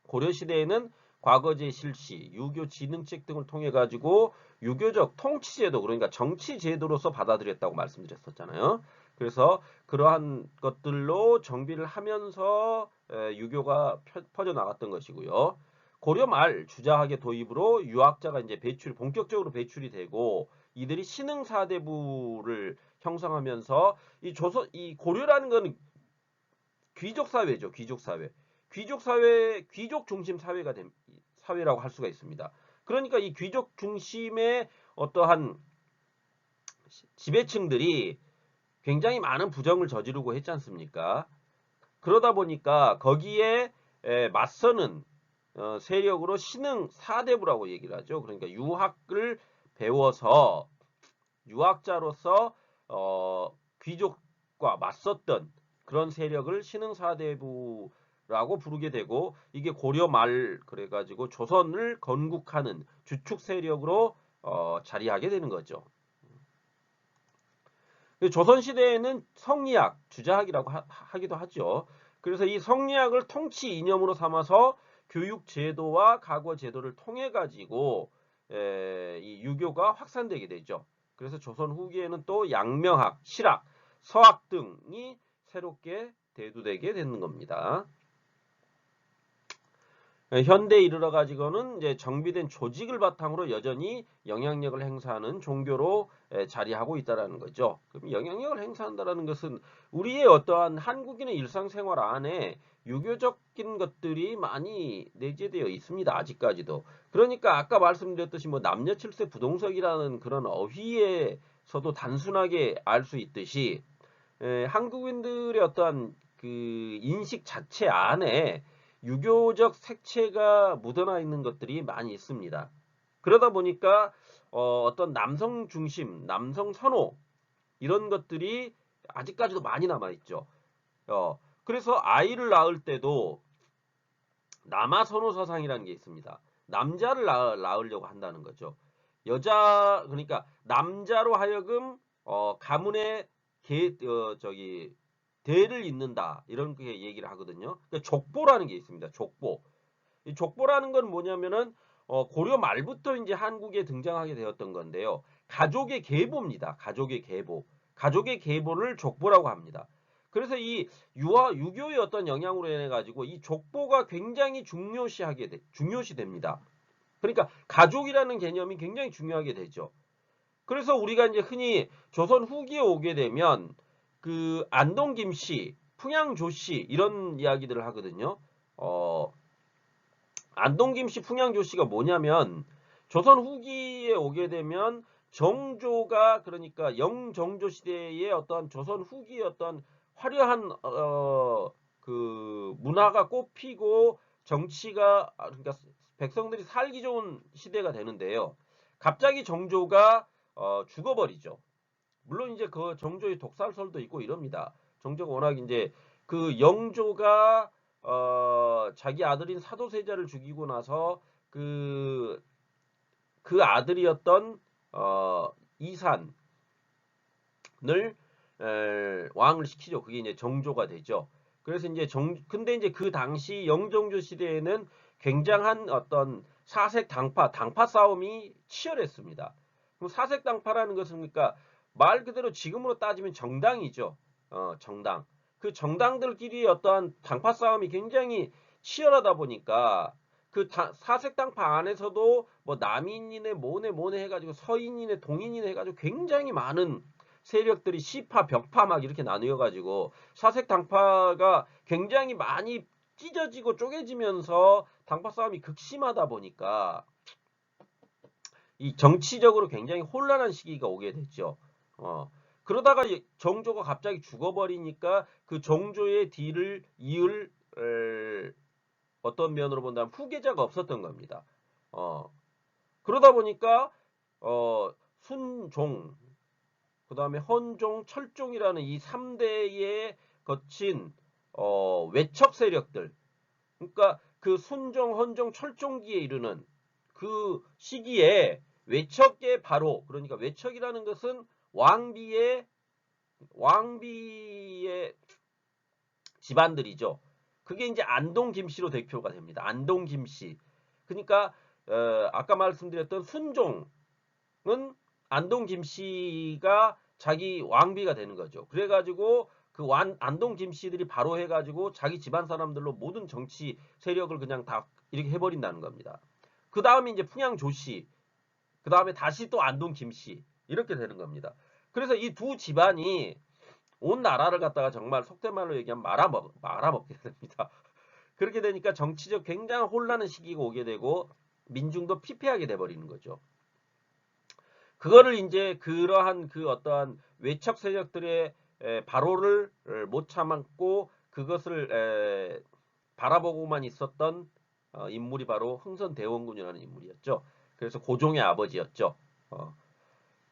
고려시대에는 과거제 실시, 유교 진흥책 등을 통해 가지고 유교적 통치제도, 그러니까 정치제도로서 받아들였다고 말씀드렸었잖아요. 그래서 그러한 것들로 정비를 하면서 유교가 퍼져나갔던 것이고요. 고려 말 주자학의 도입으로 유학자가 이제 본격적으로 배출이 되고 이들이 신흥사대부를 형성하면서 이 고려라는 건 귀족 사회죠. 귀족 사회. 귀족 사회, 귀족 중심 사회라고 할 수가 있습니다. 그러니까 이 귀족 중심의 어떠한 지배층들이 굉장히 많은 부정을 저지르고 했지 않습니까? 그러다 보니까 거기에 맞서는 세력으로 신흥 사대부라고 얘기를 하죠. 그러니까 유학을 배워서 유학자로서 귀족과 맞섰던 그런 세력을 신흥사대부라고 부르게 되고 이게 고려 말 그래가지고 조선을 건국하는 주축 세력으로 자리하게 되는 거죠. 조선시대에는 성리학, 주자학이라고 하기도 하죠. 그래서 이 성리학을 통치 이념으로 삼아서 교육 제도와 과거 제도를 통해 가지고 이 유교가 확산되게 되죠. 그래서 조선 후기에는 또 양명학, 실학, 서학 등이 새롭게 대두되게 되는 겁니다. 현대에 이르러 가지고는 이제 정비된 조직을 바탕으로 여전히 영향력을 행사하는 종교로 자리하고 있다라는 거죠. 그럼 영향력을 행사한다라는 것은 우리의 어떠한 한국인의 일상생활 안에 유교적인 것들이 많이 내재되어 있습니다. 아직까지도. 그러니까 아까 말씀드렸듯이 뭐 남녀 칠세 부동석이라는 그런 어휘에서도 단순하게 알 수 있듯이 한국인들의 어떠한 그 인식 자체 안에 유교적 색채가 묻어나 있는 것들이 많이 있습니다. 그러다 보니까 어떤 남성 중심, 남성 선호 이런 것들이 아직까지도 많이 남아 있죠. 그래서 아이를 낳을 때도 남아 선호 사상이라는 게 있습니다. 남자를 낳으려고 한다는 거죠. 그러니까 남자로 하여금 가문의 대를 잇는다 이런 게 얘기를 하거든요. 그러니까 족보라는 게 있습니다. 족보. 이 족보라는 건 뭐냐면은 고려 말부터 이제 한국에 등장하게 되었던 건데요. 가족의 계보입니다. 가족의 계보. 가족의 계보를 족보라고 합니다. 그래서 이 유교의 어떤 영향으로 인해 가지고 이 족보가 굉장히 중요시 됩니다. 그러니까 가족이라는 개념이 굉장히 중요하게 되죠. 그래서 우리가 이제 흔히 조선 후기에 오게 되면 그 안동 김씨, 풍양 조씨 이런 이야기들을 하거든요. 안동 김씨, 풍양 조씨가 뭐냐면 조선 후기에 오게 되면 정조가 그러니까 영정조 시대의 어떤 조선 후기의 어떤 화려한 그 문화가 꽃피고 정치가 그러니까 백성들이 살기 좋은 시대가 되는데요. 갑자기 정조가 죽어버리죠. 물론 이제 그 정조의 독살설도 있고 이럽니다. 정조가 워낙 이제 그 영조가 자기 아들인 사도세자를 죽이고 나서 그 아들이었던 이산을 왕을 시키죠. 그게 이제 정조가 되죠. 그래서 이제 근데 이제 그 당시 영종조 시대에는 굉장한 어떤 사색 당파 싸움이 치열했습니다. 그럼 사색 당파라는 것은 그러니까 말 그대로 지금으로 따지면 정당이죠. 정당. 그 정당들끼리 어떠한 당파 싸움이 굉장히 치열하다 보니까 그 사색 당파 안에서도 뭐 남인이네 뭐네 해가지고 서인이네 동인이네 해가지고 굉장히 많은 세력들이 시파, 벽파 막 이렇게 나뉘어가지고 사색 당파가 굉장히 많이 찢어지고 쪼개지면서 당파 싸움이 극심하다 보니까 이 정치적으로 굉장히 혼란한 시기가 오게 됐죠. 그러다가 정조가 갑자기 죽어버리니까 그 정조의 뒤를 이을 어떤 면으로 본다면 후계자가 없었던 겁니다. 그러다 보니까 순종, 그 다음에 헌종, 철종이라는 이 3대에 거친 외척 세력들, 그러니까 그 순종, 헌종, 철종기에 이르는 그 시기에 외척의 바로, 그러니까 외척이라는 것은 왕비의 집안들이죠. 그게 이제 안동 김씨로 대표가 됩니다. 안동 김씨. 그러니까 아까 말씀드렸던 순종은 안동 김씨가 자기 왕비가 되는 거죠. 그래가지고 그 안동 김씨들이 바로 해가지고 자기 집안 사람들로 모든 정치 세력을 그냥 다 이렇게 해버린다는 겁니다. 그 다음에 이제 풍양 조씨, 그 다음에 다시 또 안동 김씨 이렇게 되는 겁니다. 그래서 이 두 집안이 온 나라를 갖다가 정말 속된 말로 얘기하면 말아먹게 됩니다. 그렇게 되니까 정치적 굉장히 혼란한 시기가 오게 되고 민중도 피폐하게 돼버리는 거죠. 그거를 이제 그러한 그 어떠한 외척 세력들의 발호를 못 참았고 그것을 바라보고만 있었던 인물이 바로 흥선대원군이라는 인물이었죠. 그래서 고종의 아버지였죠.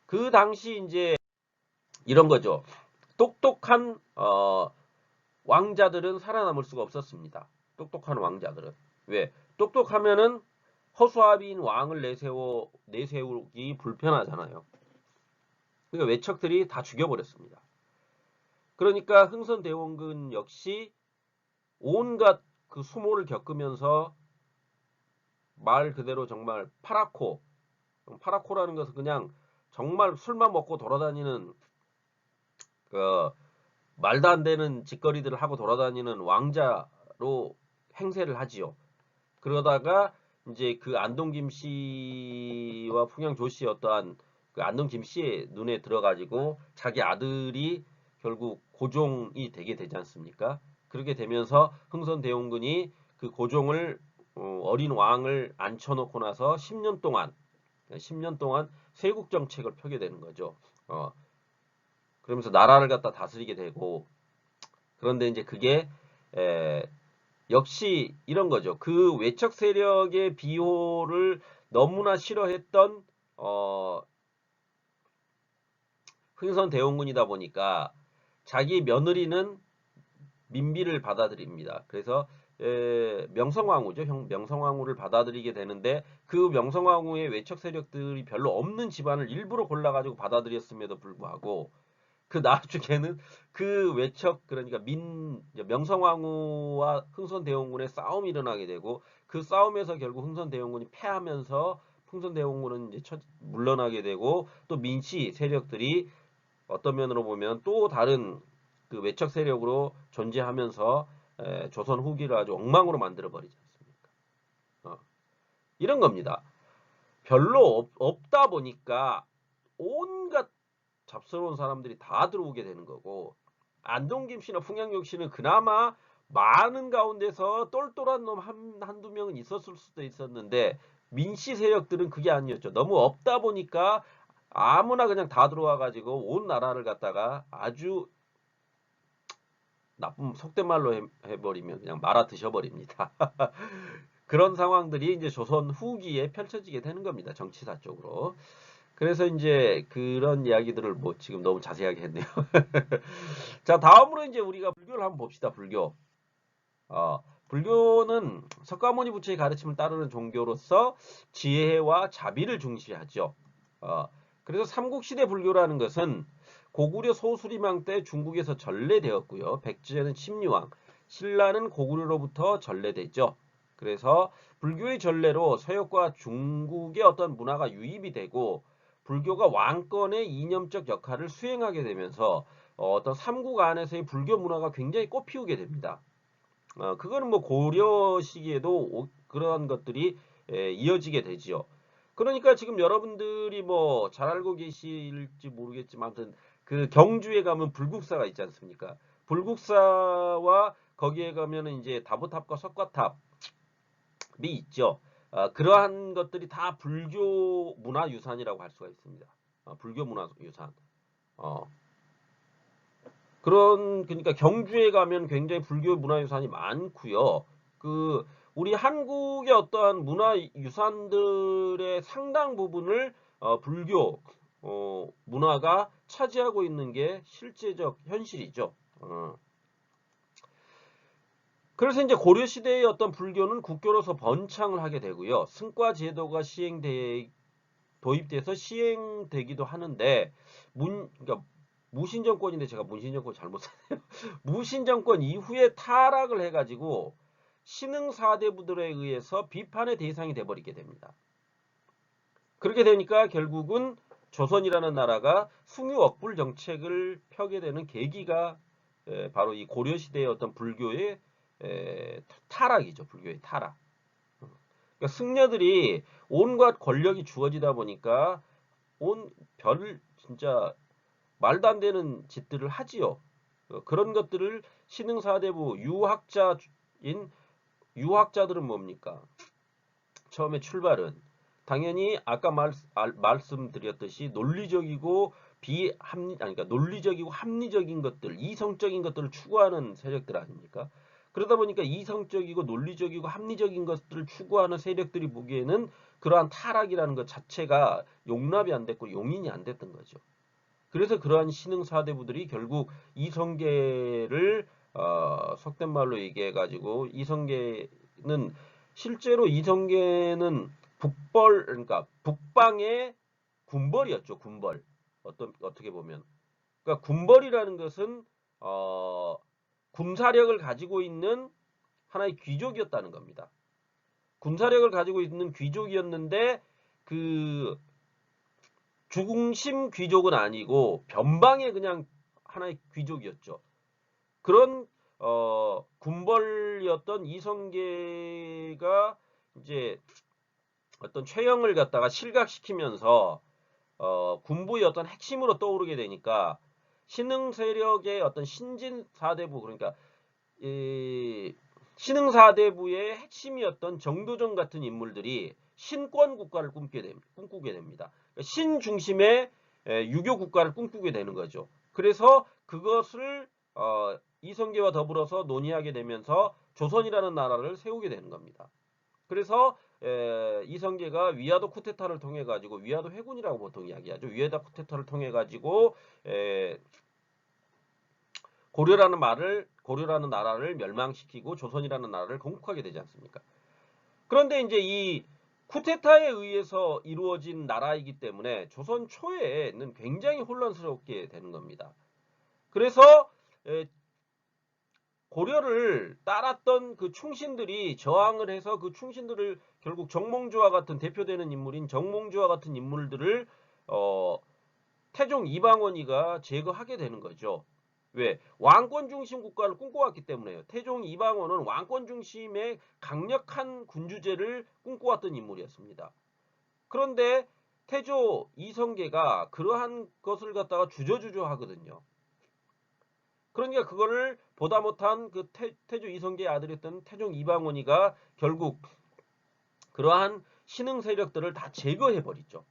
그 당시 이제 이런 거죠. 똑똑한 왕자들은 살아남을 수가 없었습니다. 똑똑한 왕자들은. 왜? 똑똑하면은 허수아비인 왕을 내세우기 불편하잖아요. 그러니까 외척들이 다 죽여버렸습니다. 그러니까 흥선대원군 역시 온갖 그 수모를 겪으면서 말 그대로 정말 파라코라는 것은 그냥 정말 술만 먹고 돌아다니는 그 말도 안 되는 짓거리들을 하고 돌아다니는 왕자로 행세를 하지요. 그러다가 이제 그 안동 김씨와 풍양 조씨 어떠한 그 안동 김씨의 눈에 들어가지고 자기 아들이 결국 고종이 되게 되지 않습니까? 그렇게 되면서 흥선대원군이 그 고종을 어린 왕을 앉혀놓고 나서 10년 동안 세국 정책을 펴게 되는 거죠. 그러면서 나라를 갖다 다스리게 되고 그런데 이제 그게 역시 이런 거죠. 그 외척 세력의 비호를 너무나 싫어했던 흥선대원군이다 보니까 자기 며느리는 민비를 받아들입니다. 그래서 명성황후죠. 명성황후를 받아들이게 되는데 그 명성황후의 외척 세력들이 별로 없는 집안을 일부러 골라가지고 받아들였음에도 불구하고 그 나중에는 그 외척 그러니까 명성황후와 흥선대원군의 싸움이 일어나게 되고 그 싸움에서 결국 흥선대원군이 패하면서 흥선대원군은 이제 물러나게 되고 또 민씨 세력들이 어떤 면으로 보면 또 다른 그 외척 세력으로 존재하면서 조선 후기를 아주 엉망으로 만들어 버리지 않습니까? 이런 겁니다. 별로 없다 보니까 온갖 잡스러운 사람들이 다 들어오게 되는 거고 안동김 씨나 풍양역 씨는 그나마 많은 가운데서 똘똘한 놈 한두 명은 있었을 수도 있었는데 민씨 세력들은 그게 아니었죠. 너무 없다 보니까 아무나 그냥 다 들어와 가지고 온 나라를 갖다가 아주 나쁜 속된 말로 해버리면 그냥 말아 드셔버립니다. 그런 상황들이 이제 조선 후기에 펼쳐지게 되는 겁니다. 정치사 쪽으로. 그래서 이제 그런 이야기들을 뭐 지금 너무 자세하게 했네요. 자, 다음으로 이제 우리가 불교를 한번 봅시다. 불교. 불교는 석가모니 부처의 가르침을 따르는 종교로서 지혜와 자비를 중시하죠. 그래서 삼국시대 불교라는 것은 고구려 소수리망 때 중국에서 전래되었고요. 백제는 침류왕, 신라는 고구려로부터 전래됐죠. 그래서 불교의 전래로 서역과 중국의 어떤 문화가 유입이 되고 불교가 왕권의 이념적 역할을 수행하게 되면서 어떤 삼국 안에서의 불교 문화가 굉장히 꽃피우게 됩니다. 그거는 뭐 고려 시기에도 그러한 것들이 이어지게 되지요. 그러니까 지금 여러분들이 뭐 잘 알고 계실지 모르겠지만 아무튼 그 경주에 가면 불국사가 있지 않습니까? 불국사와 거기에 가면은 이제 다보탑과 석가탑이 있죠. 그러한 것들이 다 불교 문화유산이라고 할 수가 있습니다. 불교 문화유산. 어, 그러니까 경주에 가면 굉장히 불교 문화유산이 많고요. 그 우리 한국의 어떠한 문화유산들의 상당 부분을 불교 문화가 차지하고 있는 게 실제적 현실이죠. 그래서 이제 고려 시대의 어떤 불교는 국교로서 번창을 하게 되고요. 승과 제도가 도입돼서 시행되기도 하는데 그러니까 무신정권인데 제가 문신정권 잘못 썼네요. 무신정권 이후에 타락을 해가지고 신흥 사대부들에 의해서 비판의 대상이 돼버리게 됩니다. 그렇게 되니까 결국은 조선이라는 나라가 숭유억불 정책을 펴게 되는 계기가 바로 이 고려 시대의 어떤 불교의 타락이죠. 불교의 타락. 그러니까 승려들이 온갖 권력이 주어지다 보니까 진짜 말도 안 되는 짓들을 하지요. 그런 것들을 신흥사대부 유학자들은 뭡니까? 처음에 출발은 당연히 아까 말씀드렸듯이 논리적이고 그러니까 논리적이고 합리적인 것들, 이성적인 것들을 추구하는 세력들 아닙니까? 그러다 보니까 이성적이고 논리적이고 합리적인 것들을 추구하는 세력들이 보기에는 그러한 타락이라는 것 자체가 용납이 안 됐고 용인이 안 됐던 거죠. 그래서 그러한 신흥 사대부들이 결국 이성계를 속된 말로 얘기해 가지고 이성계는 실제로 이성계는 그러니까 북방의 군벌이었죠. 군벌. 어떻게 보면. 그러니까 군벌이라는 것은 군사력을 가지고 있는 하나의 귀족이었다는 겁니다. 군사력을 가지고 있는 귀족이었는데 그 중심 귀족은 아니고 변방의 그냥 하나의 귀족이었죠. 그런 군벌이었던 이성계가 이제 어떤 최영을 갖다가 실각시키면서 군부의 어떤 핵심으로 떠오르게 되니까 신흥 세력의 어떤 신진 사대부 그러니까 이 신흥 사대부의 핵심이었던 정도전 같은 인물들이 신권 국가를 꿈꾸게 됩니다. 그러니까 신 중심의 유교 국가를 꿈꾸게 되는 거죠. 그래서 그것을 이성계와 더불어서 논의하게 되면서 조선이라는 나라를 세우게 되는 겁니다. 그래서 이성계가 위화도 쿠데타를 통해 가지고 위화도 회군이라고 보통 이야기하죠. 위화도 쿠데타를 통해 가지고 고려라는 나라를 멸망시키고 조선이라는 나라를 건국하게 되지 않습니까? 그런데 이제 이 쿠데타에 의해서 이루어진 나라이기 때문에 조선 초에는 굉장히 혼란스럽게 되는 겁니다. 그래서 고려를 따랐던 그 충신들이 저항을 해서 그 충신들을 결국 정몽주와 같은 대표되는 인물인 정몽주와 같은 인물들을 태종 이방원이가 제거하게 되는 거죠. 왜? 왕권 중심 국가를 꿈꿔왔기 때문에요. 태종 이방원은 왕권 중심의 강력한 군주제를 꿈꿔왔던 인물이었습니다. 그런데 태조 이성계가 그러한 것을 갖다가 주저주저 하거든요. 그러니까 그거를 보다 못한 그 태조 이성계의 아들이었던 태종 이방원이가 결국 그러한 신흥 세력들을 다 제거해버리죠.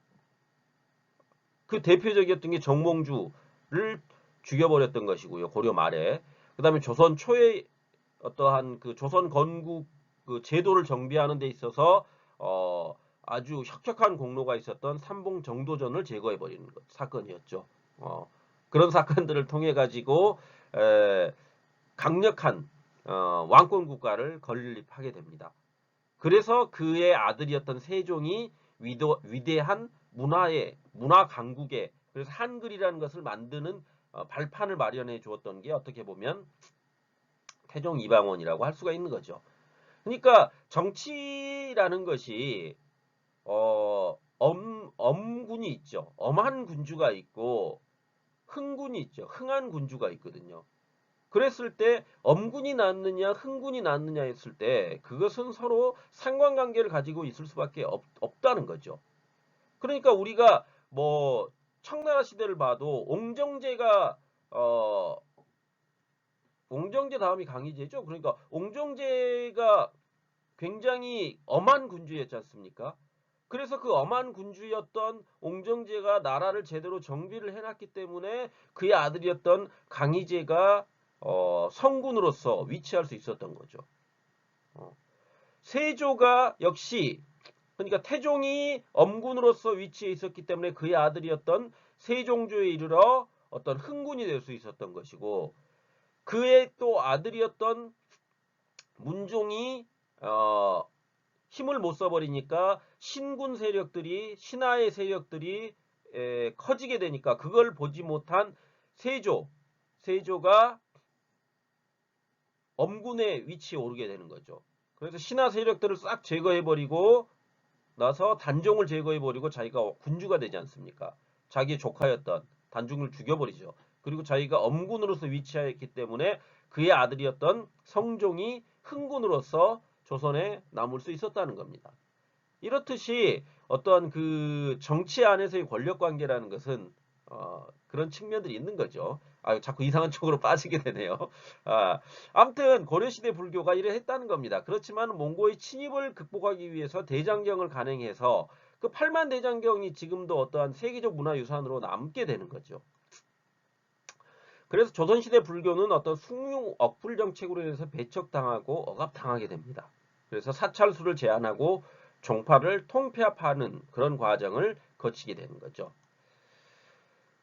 그 대표적이었던 게 정몽주를 죽여버렸던 것이고요. 고려 말에. 그 다음에 조선 초에 어떠한 그 조선 건국 그 제도를 정비하는 데 있어서 아주 혁혁한 공로가 있었던 삼봉 정도전을 제거해버리는 사건이었죠. 그런 사건들을 통해 가지고 강력한 왕권 국가를 건립하게 됩니다. 그래서 그의 아들이었던 세종이 위대한 문화 강국의 그래서 한글이라는 것을 만드는 발판을 마련해 주었던 게 어떻게 보면 태종 이방원이라고 할 수가 있는 거죠. 그러니까 정치라는 것이 엄군이 있죠. 엄한 군주가 있고 흥군이 있죠. 흥한 군주가 있거든요. 그랬을 때 엄군이 낫느냐 흥군이 낫느냐 했을 때 그것은 서로 상관관계를 가지고 있을 수밖에 없다는 거죠. 그러니까 우리가 뭐 청나라 시대를 봐도 옹정제 다음이 강희제죠. 그러니까 옹정제가 굉장히 엄한 군주였지 않습니까? 그래서 그 엄한 군주였던 옹정제가 나라를 제대로 정비를 해놨기 때문에 그의 아들이었던 강희제가 성군으로서 위치할 수 있었던 거죠. 세조가 역시 그러니까 태종이 엄군으로서 위치해 있었기 때문에 그의 아들이었던 세종조에 이르러 어떤 흥군이 될 수 있었던 것이고 그의 또 아들이었던 문종이 힘을 못 써버리니까 신군 세력들이 신하의 세력들이 커지게 되니까 그걸 보지 못한 세조가 엄군의 위치에 오르게 되는 거죠. 그래서 신하 세력들을 싹 제거해버리고 나서 단종을 제거해버리고 자기가 군주가 되지 않습니까? 자기의 조카였던 단종을 죽여버리죠. 그리고 자기가 엄군으로서 위치하였기 때문에 그의 아들이었던 성종이 흥군으로서 조선에 남을 수 있었다는 겁니다. 이렇듯이 어떤 그 정치 안에서의 권력 관계라는 것은 그런 측면들이 있는 거죠. 자꾸 이상한 쪽으로 빠지게 되네요. 아무튼 고려시대 불교가 이래 했다는 겁니다. 그렇지만 몽고의 침입을 극복하기 위해서 대장경을 간행해서 그 8만 대장경이 지금도 어떠한 세계적 문화유산으로 남게 되는 거죠. 그래서 조선시대 불교는 어떤 숭용 억불 정책으로 인해서 배척당하고 억압당하게 됩니다. 그래서 사찰수를 제한하고 종파를 통폐합하는 그런 과정을 거치게 되는 거죠.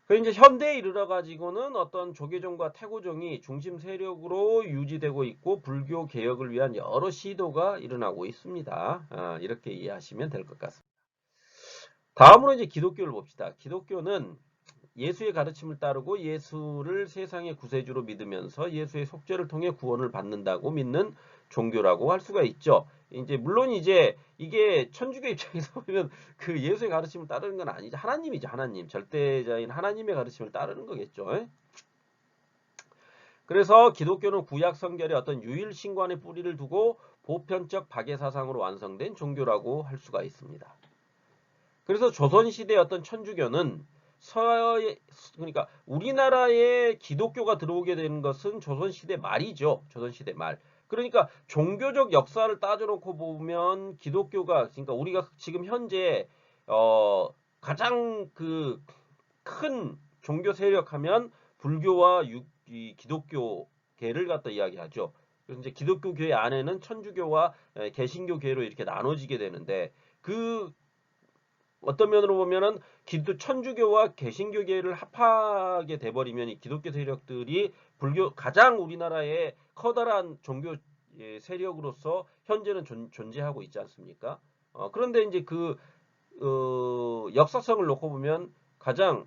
그 이제 현대에 이르러 가지고는 어떤 조계종과 태고종이 중심 세력으로 유지되고 있고 불교 개혁을 위한 여러 시도가 일어나고 있습니다. 이렇게 이해하시면 될 것 같습니다. 다음으로 이제 기독교를 봅시다. 기독교는 예수의 가르침을 따르고 예수를 세상의 구세주로 믿으면서 예수의 속죄를 통해 구원을 받는다고 믿는 종교라고 할 수가 있죠. 물론 이게 천주교 입장에서 보면 그 예수의 가르침을 따르는 건 아니죠. 하나님이죠. 하나님. 절대자인 하나님의 가르침을 따르는 거겠죠. 그래서 기독교는 구약 성결의 어떤 유일 신관의 뿌리를 두고 보편적 박해 사상으로 완성된 종교라고 할 수가 있습니다. 그래서 조선시대의 어떤 천주교는 그러니까 우리나라에 기독교가 들어오게 되는 것은 조선시대 말이죠. 조선시대 말. 그러니까 종교적 역사를 따져놓고 보면 그러니까 우리가 지금 현재 가장 그 큰 종교 세력 하면 불교와 이 기독교계를 갖다 이야기하죠. 그래서 이제 기독교계 안에는 천주교와 개신교계로 이렇게 나눠지게 되는데 어떤 면으로 보면은 천주교와 개신교계를 합하게 돼버리면 이 기독교 세력들이 가장 우리나라의 커다란 종교 세력으로서 현재는 존재하고 있지 않습니까? 그런데 이제 역사성을 놓고 보면 가장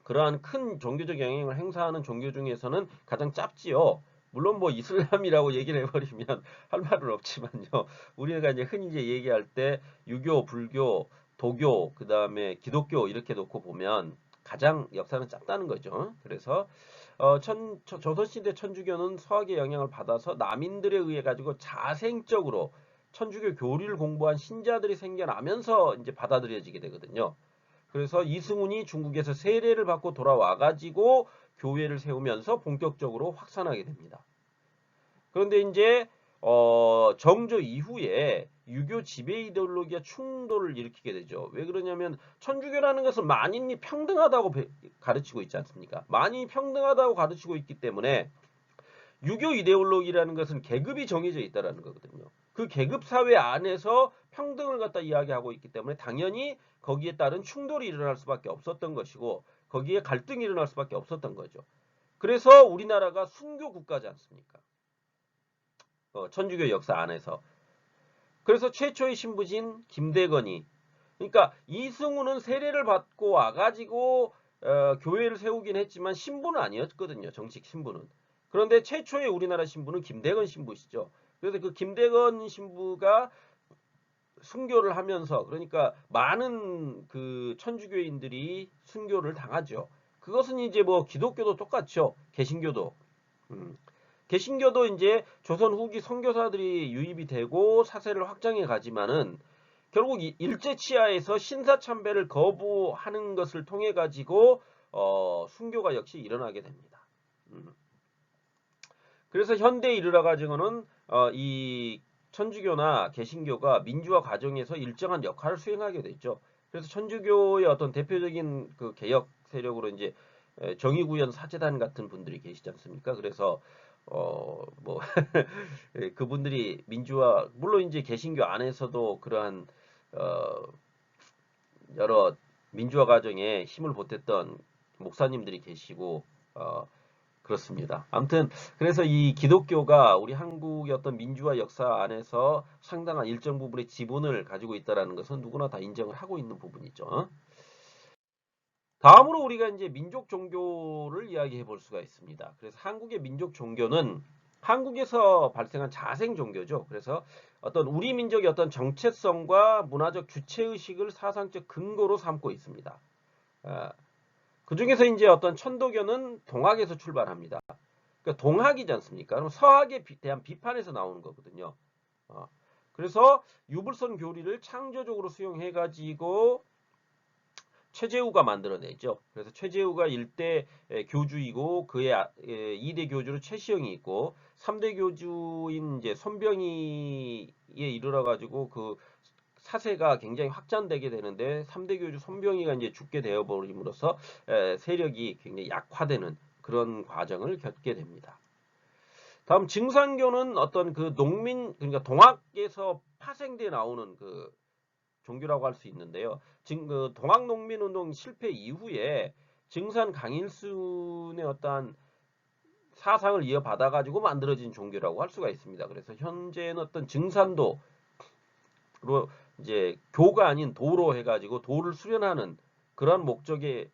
그러한 큰 종교적 영향을 행사하는 종교 중에서는 가장 작지요. 물론 뭐 이슬람이라고 얘기를 해버리면 할 말은 없지만요. 우리가 이제 흔히 얘기할 때 유교, 불교, 도교, 그 다음에 기독교 이렇게 놓고 보면 가장 역사는 작다는 거죠. 그래서 조선시대 천주교는 서학의 영향을 받아서 남인들에 의해 가지고 자생적으로 천주교 교리를 공부한 신자들이 생겨나면서 이제 받아들여지게 되거든요. 그래서 이승훈이 중국에서 세례를 받고 돌아와 가지고 교회를 세우면서 본격적으로 확산하게 됩니다. 그런데 이제 정조 이후에 유교 지배 이데올로기와 충돌을 일으키게 되죠. 왜 그러냐면 천주교라는 것은 만인이 평등하다고 가르치고 있지 않습니까? 만인이 평등하다고 가르치고 있기 때문에 유교 이데올로기라는 것은 계급이 정해져 있다는 거거든요. 그 계급 사회 안에서 평등을 갖다 이야기하고 있기 때문에 당연히 거기에 따른 충돌이 일어날 수밖에 없었던 것이고 거기에 갈등이 일어날 수밖에 없었던 거죠. 그래서 우리나라가 순교 국가지 않습니까? 천주교 역사 안에서. 그래서 최초의 신부진 김대건이 그러니까 이승우는 세례를 받고 와가지고 교회를 세우긴 했지만 신부는 아니었거든요. 정식 신부는. 그런데 최초의 우리나라 신부는 김대건 신부시죠. 그래서 그 김대건 신부가 순교를 하면서 그러니까 많은 그 천주교인들이 순교를 당하죠. 그것은 이제 뭐 기독교도 똑같죠. 개신교도. 음. 개신교도 이제 조선 후기 선교사들이 유입이 되고 사세를 확장해 가지만은 결국 일제치하에서 신사참배를 거부하는 것을 통해 가지고 순교가 역시 일어나게 됩니다. 음. 그래서 현대에 이르러 가지고는 이 천주교나 개신교가 민주화 과정에서 일정한 역할을 수행하게 됐죠. 그래서 천주교의 어떤 대표적인 그 개혁 세력으로 이제 정의구현 사제단 같은 분들이 계시지 않습니까? 그래서 뭐 그분들이 민주화 물론 이제 개신교 안에서도 그러한 어 여러 민주화 과정에 힘을 보탰던 목사님들이 계시고 그렇습니다. 아무튼 그래서 이 기독교가 우리 한국의 어떤 민주화 역사 안에서 상당한 일정 부분의 지분을 가지고 있다라는 것은 누구나 다 인정을 하고 있는 부분이죠. 다음으로 우리가 이제 민족 종교를 이야기해 볼 수가 있습니다. 그래서 한국의 민족 종교는 한국에서 발생한 자생 종교죠. 그래서 어떤 우리 민족의 어떤 정체성과 문화적 주체의식을 사상적 근거로 삼고 있습니다. 아, 그 중에서 이제 어떤 천도교는 동학에서 출발합니다. 그러니까 동학이지 않습니까? 그럼 서학에 대한 비판에서 나오는 거거든요. 어, 그래서 유불선 교리를 창조적으로 수용해가지고 최재우가 만들어내죠. 그래서 최재우가 1대 교주이고 그의 2대 교주로 최시영이 있고 3대 교주인 이제 손병희에 이르러 가지고 그 사세가 굉장히 확장되게 되는데 3대 교주 손병희가 이제 죽게 되어 버림으로써 세력이 굉장히 약화되는 그런 과정을 겪게 됩니다. 다음 증산교는 어떤 그 농민 그러니까 동학에서 파생돼 나오는 그 종교라고 할 수 있는데요. 지금 그 동학농민운동 실패 이후에 증산 강일순의 어떠한 사상을 이어받아 가지고 만들어진 종교라고 할 수가 있습니다. 그래서 현재는 어떤 증산도로 이제 교가 아닌 도로 해가지고 도를 수련하는 그런 목적의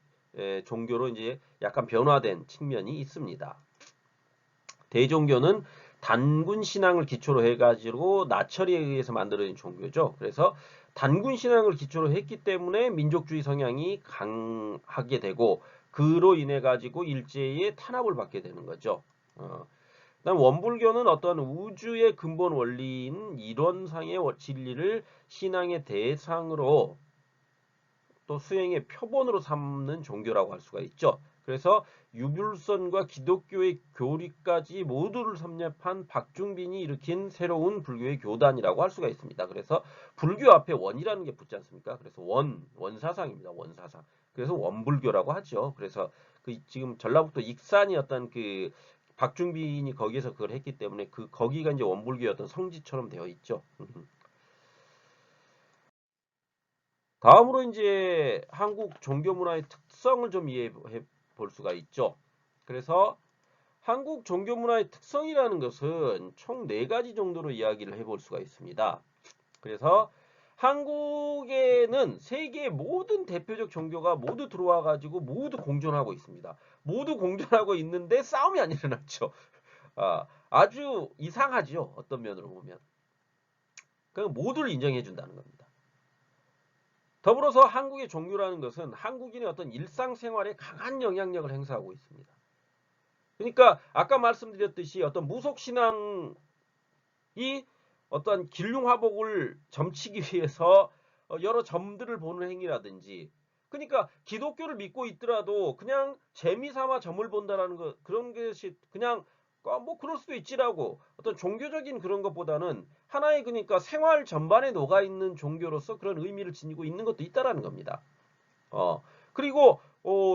종교로 이제 약간 변화된 측면이 있습니다. 대종교는 단군 신앙을 기초로 해가지고 나철에 의해서 만들어진 종교죠. 그래서 단군 신앙을 기초로 했기 때문에 민족주의 성향이 강하게 되고 그로 인해 가지고 일제의 탄압을 받게 되는 거죠. 그다음 원불교는 어떤 우주의 근본 원리인 이론상의 진리를 신앙의 대상으로 또 수행의 표본으로 삼는 종교라고 할 수가 있죠. 그래서 유불선과 기독교의 교리까지 모두를 섭렵한 박중빈이 일으킨 새로운 불교의 교단이라고 할 수가 있습니다. 그래서 불교 앞에 원이라는 게 붙지 않습니까? 그래서 원사상입니다. 원사상. 그래서 원불교라고 하죠. 그래서 그 지금 전라북도 익산이 어떤 그 박중빈이 거기에서 그걸 했기 때문에 그 거기가 이제 원불교의 어떤 성지처럼 되어 있죠. 다음으로 이제 한국 종교 문화의 특성을 좀 이해해 볼 수가 있죠. 그래서 한국 종교 문화의 특성이라는 것은 총 4가지 정도로 이야기를 해볼 수가 있습니다. 그래서 한국에는 세계의 모든 대표적 종교가 모두 들어와 가지고 모두 공존하고 있습니다. 모두 공존하고 있는데 싸움이 안 일어났죠. 아주 이상하죠. 어떤 면으로 보면. 그냥 모두를 인정해 준다는 겁니다. 더불어서 한국의 종교라는 것은 한국인의 어떤 일상생활에 강한 영향력을 행사하고 있습니다. 그러니까 아까 말씀드렸듯이 어떤 무속신앙이 어떤 길흉화복을 점치기 위해서 여러 점들을 보는 행위라든지 그러니까 기독교를 믿고 있더라도 그냥 재미삼아 점을 본다라는 것 그런 것이 그냥 뭐 그럴 수도 있지라고 어떤 종교적인 그런 것보다는 하나의 그러니까 생활 전반에 녹아 있는 종교로서 그런 의미를 지니고 있는 것도 있다라는 겁니다. 그리고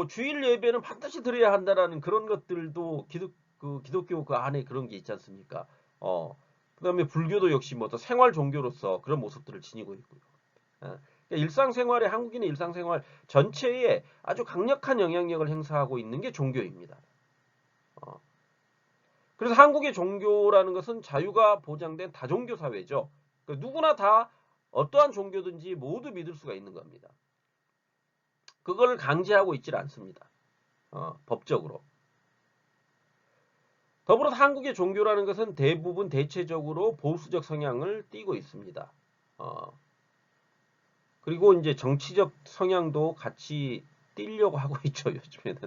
주일 예배는 반드시 드려야 한다라는 그런 것들도 기독교 그 안에 그런 게 있지 않습니까? 그다음에 불교도 역시 뭐 또 생활 종교로서 그런 모습들을 지니고 있고요. 그러니까 일상생활에 한국인의 일상생활 전체에 아주 강력한 영향력을 행사하고 있는 게 종교입니다. 어, 그래서 한국의 종교라는 것은 자유가 보장된 다종교 사회죠. 그러니까 누구나 다 어떠한 종교든지 모두 믿을 수가 있는 겁니다. 그걸 강제하고 있질 않습니다. 법적으로. 더불어서 한국의 종교라는 것은 대부분 대체적으로 보수적 성향을 띠고 있습니다. 그리고 이제 정치적 성향도 같이 띠려고 하고 있죠, 요즘에는.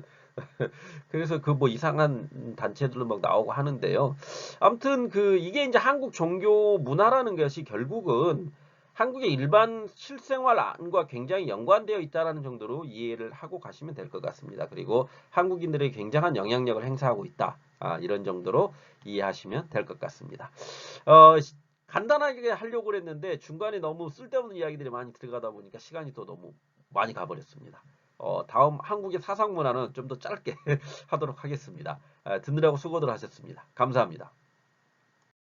그래서 그 뭐 이상한 단체들도 막 나오고 하는데요. 아무튼 그 이게 이제 한국 종교 문화라는 것이 결국은 한국의 일반 실생활 안과 굉장히 연관되어 있다라는 정도로 이해를 하고 가시면 될 것 같습니다. 그리고 한국인들의 굉장한 영향력을 행사하고 있다. 이런 정도로 이해하시면 될 것 같습니다. 어, 간단하게 하려고 그랬는데 중간에 너무 쓸데없는 이야기들이 많이 들어가다 보니까 시간이 또 너무 많이 가버렸습니다. 다음 한국의 사상 문화는 좀 더 짧게 하도록 하겠습니다. 듣느라고 수고들 하셨습니다. 감사합니다.